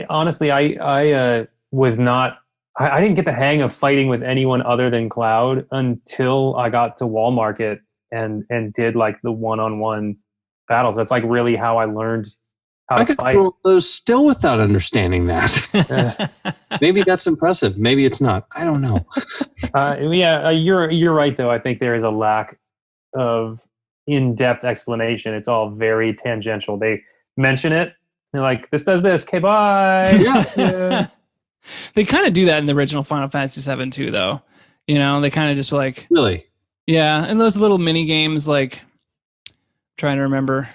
Honestly, I was not. I didn't get the hang of fighting with anyone other than Cloud until I got to Wall Market and did, like, the one-on-one battles. That's, like, really how I learned how to fight. Those still without understanding that. Maybe that's impressive. Maybe it's not. I don't know. You're right though. I think there is a lack of in-depth explanation. It's all very tangential. They mention it. They're like, this does this. Okay, bye. Yeah. They kind of do that in the original Final Fantasy VII too, though. They kind of just like... Really? Yeah, and those little mini games, like... I'm trying to remember.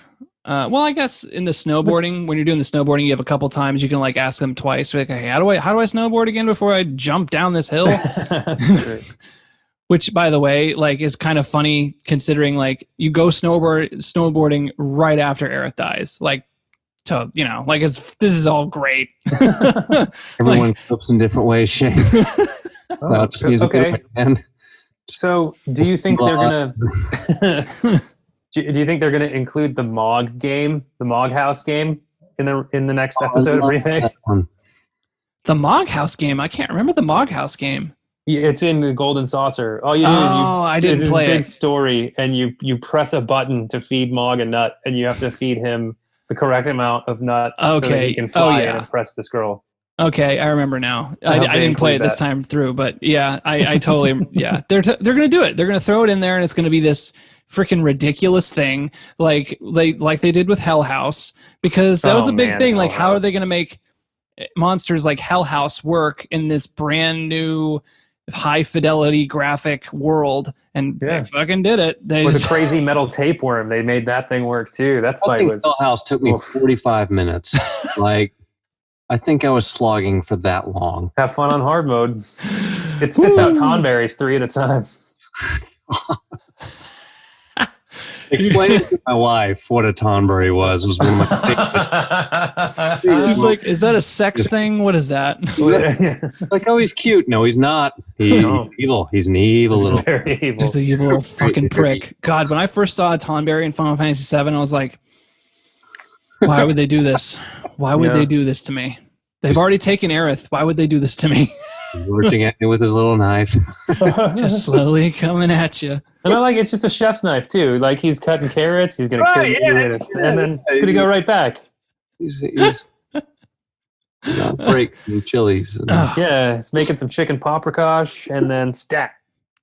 Well, I guess in the snowboarding, when you're doing the snowboarding, you have a couple times you can, like, ask them twice. Like, hey, how do I snowboard again before I jump down this hill? Which, by the way, like, is kind of funny considering, like, you go snowboarding right after Aerith dies. Like, to, like, this is all great. Everyone copes in different ways, Shane. Okay. So, do you think they're gonna? Do you think they're gonna include the Mog game, the Mog House game, in the next episode of Remake? The Mog House game. I can't remember the Mog House game. It's in the Golden Saucer. All you do I didn't is this play big it. story, and you press a button to feed Mog a nut, and you have to feed him the correct amount of nuts so that Okay. he can Oh, fly yeah. and impress this girl. Okay, I remember now. I How didn't play Bane it this played time through, but yeah, I totally yeah. They're gonna do it. They're gonna throw it in there, and it's gonna be this freaking ridiculous thing, like they did with Hell House, because that was Oh, a big man, thing. Hell Like, how are they House. gonna make monsters like Hell House work in this brand new high fidelity graphic world? And Yeah. they fucking did it. They With just, a crazy metal tapeworm, they made that thing work too. That I fight think was. Hell House took me Oof. 45 minutes. Like, I think I was slogging for that long. Have fun on hard mode. It spits out tonberries 3 at a time. Explaining to my wife what a Tonbury was one of my favorite. she's like, is that a sex thing? What is that? Like, oh, he's cute. No, he's not. He's No. evil. He's an evil little. Very evil. He's an evil little fucking prick. God, when I first saw Tonberry in Final Fantasy VII, I was like, why would they do this? Why would Yeah. they do this to me? They've already taken Aerith. Why would they do this to me? Lurching at me with his little knife. Just slowly coming at you. And I like it's just a chef's knife too. Like he's cutting carrots, he's gonna kill Right, you, yeah, and then it's gonna go right back. He's break some chilies. Ugh, Yeah, it's making some chicken paprikash and then stat.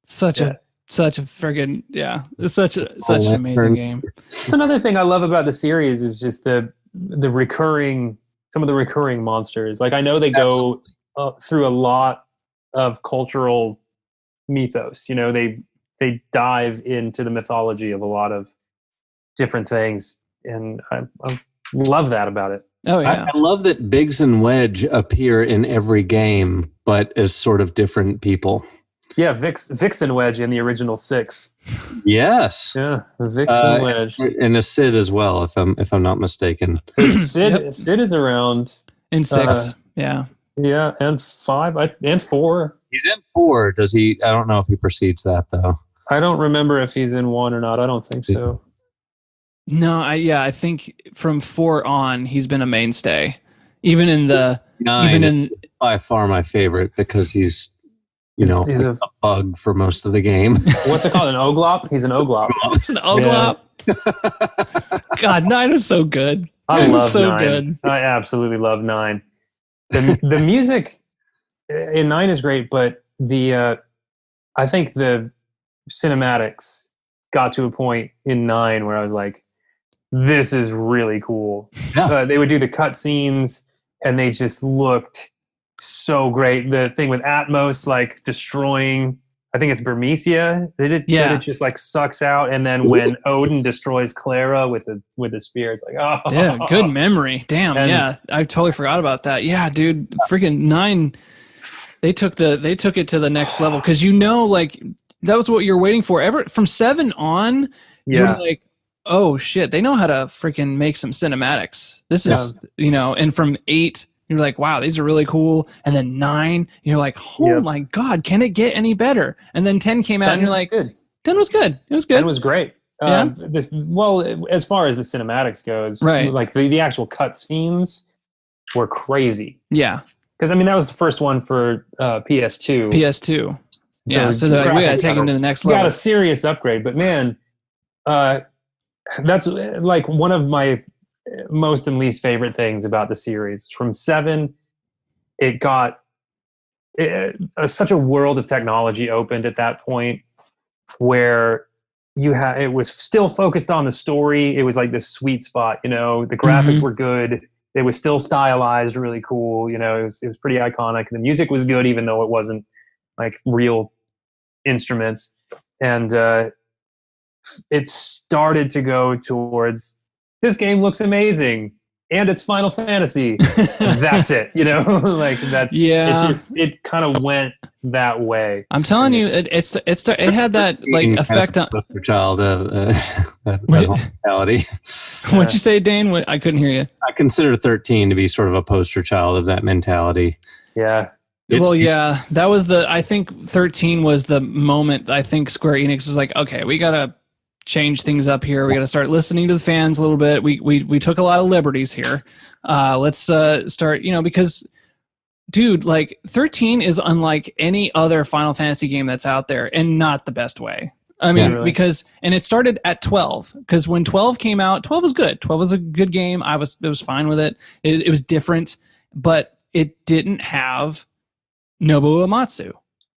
such a friggin' yeah. It's such an amazing game. That's another thing I love about the series is just the recurring some of the recurring monsters. Like I know they go through a lot of cultural mythos. You know, they dive into the mythology of a lot of different things, and I love that about it. Oh yeah. I love that Biggs and Wedge appear in every game, but as sort of different people. Yeah, Vix and Wedge in the original 6. Yes, Yeah, Vix and Wedge. and a Sid as well, if I'm not mistaken. Sid is around In 6. Yeah. yeah, and 5 and 4. He's in 4. Does he? I don't know if he precedes that though. I don't remember if he's in 1 or not. I don't think so. No, I think from 4 on he's been a mainstay. Even in the 9 is by far my favorite because he's he's a bug for most of the game. What's it called? An Oglop? He's an Oglop. it's an Oglop. God, 9 is so good. I love so 9. good. I absolutely love 9. The music in 9 is great, but I think the cinematics got to a point in 9 where I was like, this is really cool. Yeah. They would do the cut scenes and they just looked so great. The thing with Atmos, like destroying, I think it's Bermesia. It just like sucks out. And then when Odin destroys Clara with the spear, it's like, oh yeah, good memory. Damn, And- yeah, I totally forgot about that. Yeah, dude, freaking 9. They took it to the next level because like that was what you're waiting for. Ever from 7 on, you were like, oh shit, they know how to freaking make some cinematics. This is and from 8. You're like, wow, these are really cool. And then 9, you're like, oh my God, can it get any better? And then 10 came out, and you're like, good. 10 was good. It was good. 10 was great. Yeah. As far as the cinematics goes, right? Like the actual cut scenes were crazy. Yeah. Because that was the first one for PS2. PS2. Yeah. So we got to take them to the next level. Got a serious upgrade, but man, that's like one of my most and least favorite things about the series. From 7, it got such a world of technology opened at that point where it was still focused on the story. It was like this sweet spot, the graphics were good. It was still stylized, really cool. It was pretty iconic. The music was good, even though it wasn't like real instruments. And it started to go towards, this game looks amazing and it's Final Fantasy. That's it, like that's it kind of went that way. I'm telling you, it had that like effect on poster child of that whole mentality. What'd you say, Dane? I couldn't hear you. I consider 13 to be sort of a poster child of that mentality. Yeah. That was I think 13 was the moment I think Square Enix was like, okay, we gotta change things up here. We got to start listening to the fans a little bit. We took a lot of liberties here. Let's start, because dude, like 13 is unlike any other Final Fantasy game that's out there, and not the best way. I mean, Yeah, really. because it started at 12. Because when 12 came out, 12 was good. 12 was a good game. It was fine with it. It was different, but it didn't have Nobuo Uematsu.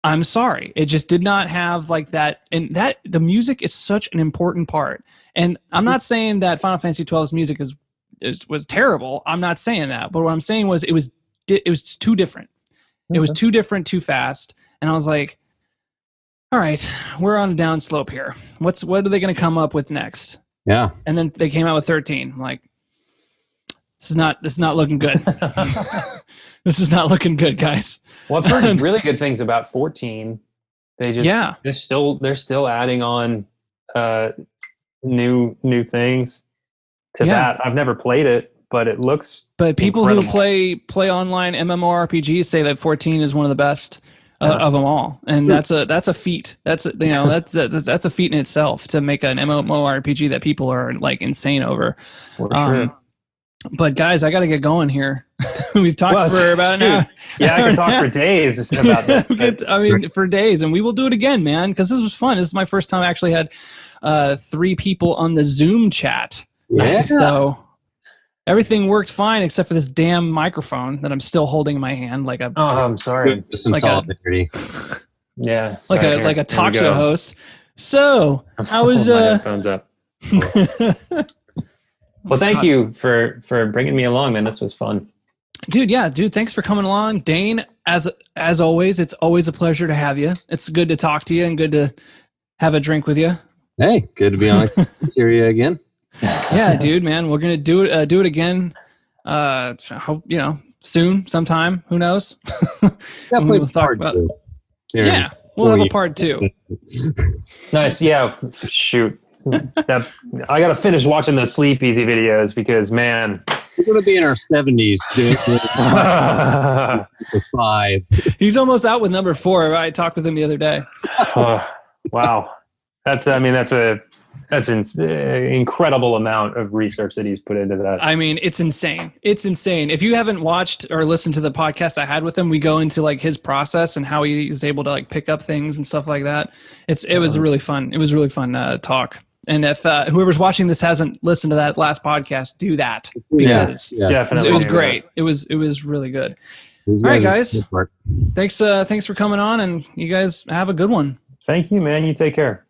I'm sorry, it just did not have like that. And that the music is such an important part. And I'm not saying that Final Fantasy 12's music was terrible. I'm not saying that. But what I'm saying was it was too different. It was too different, too fast. And I was like, all right, we're on a down slope here. What are they going to come up with next? Yeah. And then they came out with 13. I'm like, this is not looking good. This is not looking good, guys. Well, I've heard really good things about 14. They're still adding on new things to that. I've never played it, but it looks. But people incredible. who play online MMORPGs say that 14 is one of the best of them all, and that's a feat. That's a feat in itself to make an MMORPG that people are like insane over. For sure. But guys, I got to get going here. We've talked for about an hour. Yeah, I could talk for days about this. For days, and we will do it again, man, because this was fun. This is my first time I actually had 3 people on the Zoom chat. Yeah. So everything worked fine except for this damn microphone that I'm still holding in my hand, like a. Oh, I'm sorry. Some Like solidarity. Yeah, like a talk show host. So I was. My headphones up. Well, thank you for bringing me along, man. This was fun. Dude, thanks for coming along. Dane, as always, it's always a pleasure to have you. It's good to talk to you and good to have a drink with you. Hey, good to be on Materia again. Yeah, dude, man, we're gonna do it again. Hope soon, sometime. Who knows? Definitely we'll talk about. Yeah, we'll have a part 2. Nice. Yeah. Shoot. I got to finish watching those Sleep Easy videos because, man. We're going to be in our 70s doing 5. He's almost out with number 4. I talked with him the other day. Wow. That's an incredible amount of research that he's put into that. I mean, it's insane. It's insane. If you haven't watched or listened to the podcast I had with him, we go into like his process and how he was able to like pick up things and stuff like that. It was really fun. It was really fun talk. And if whoever's watching this hasn't listened to that last podcast, do that because definitely it was great. It was really good. All right, guys. Thanks for coming on, and you guys have a good one. Thank you, man. You take care.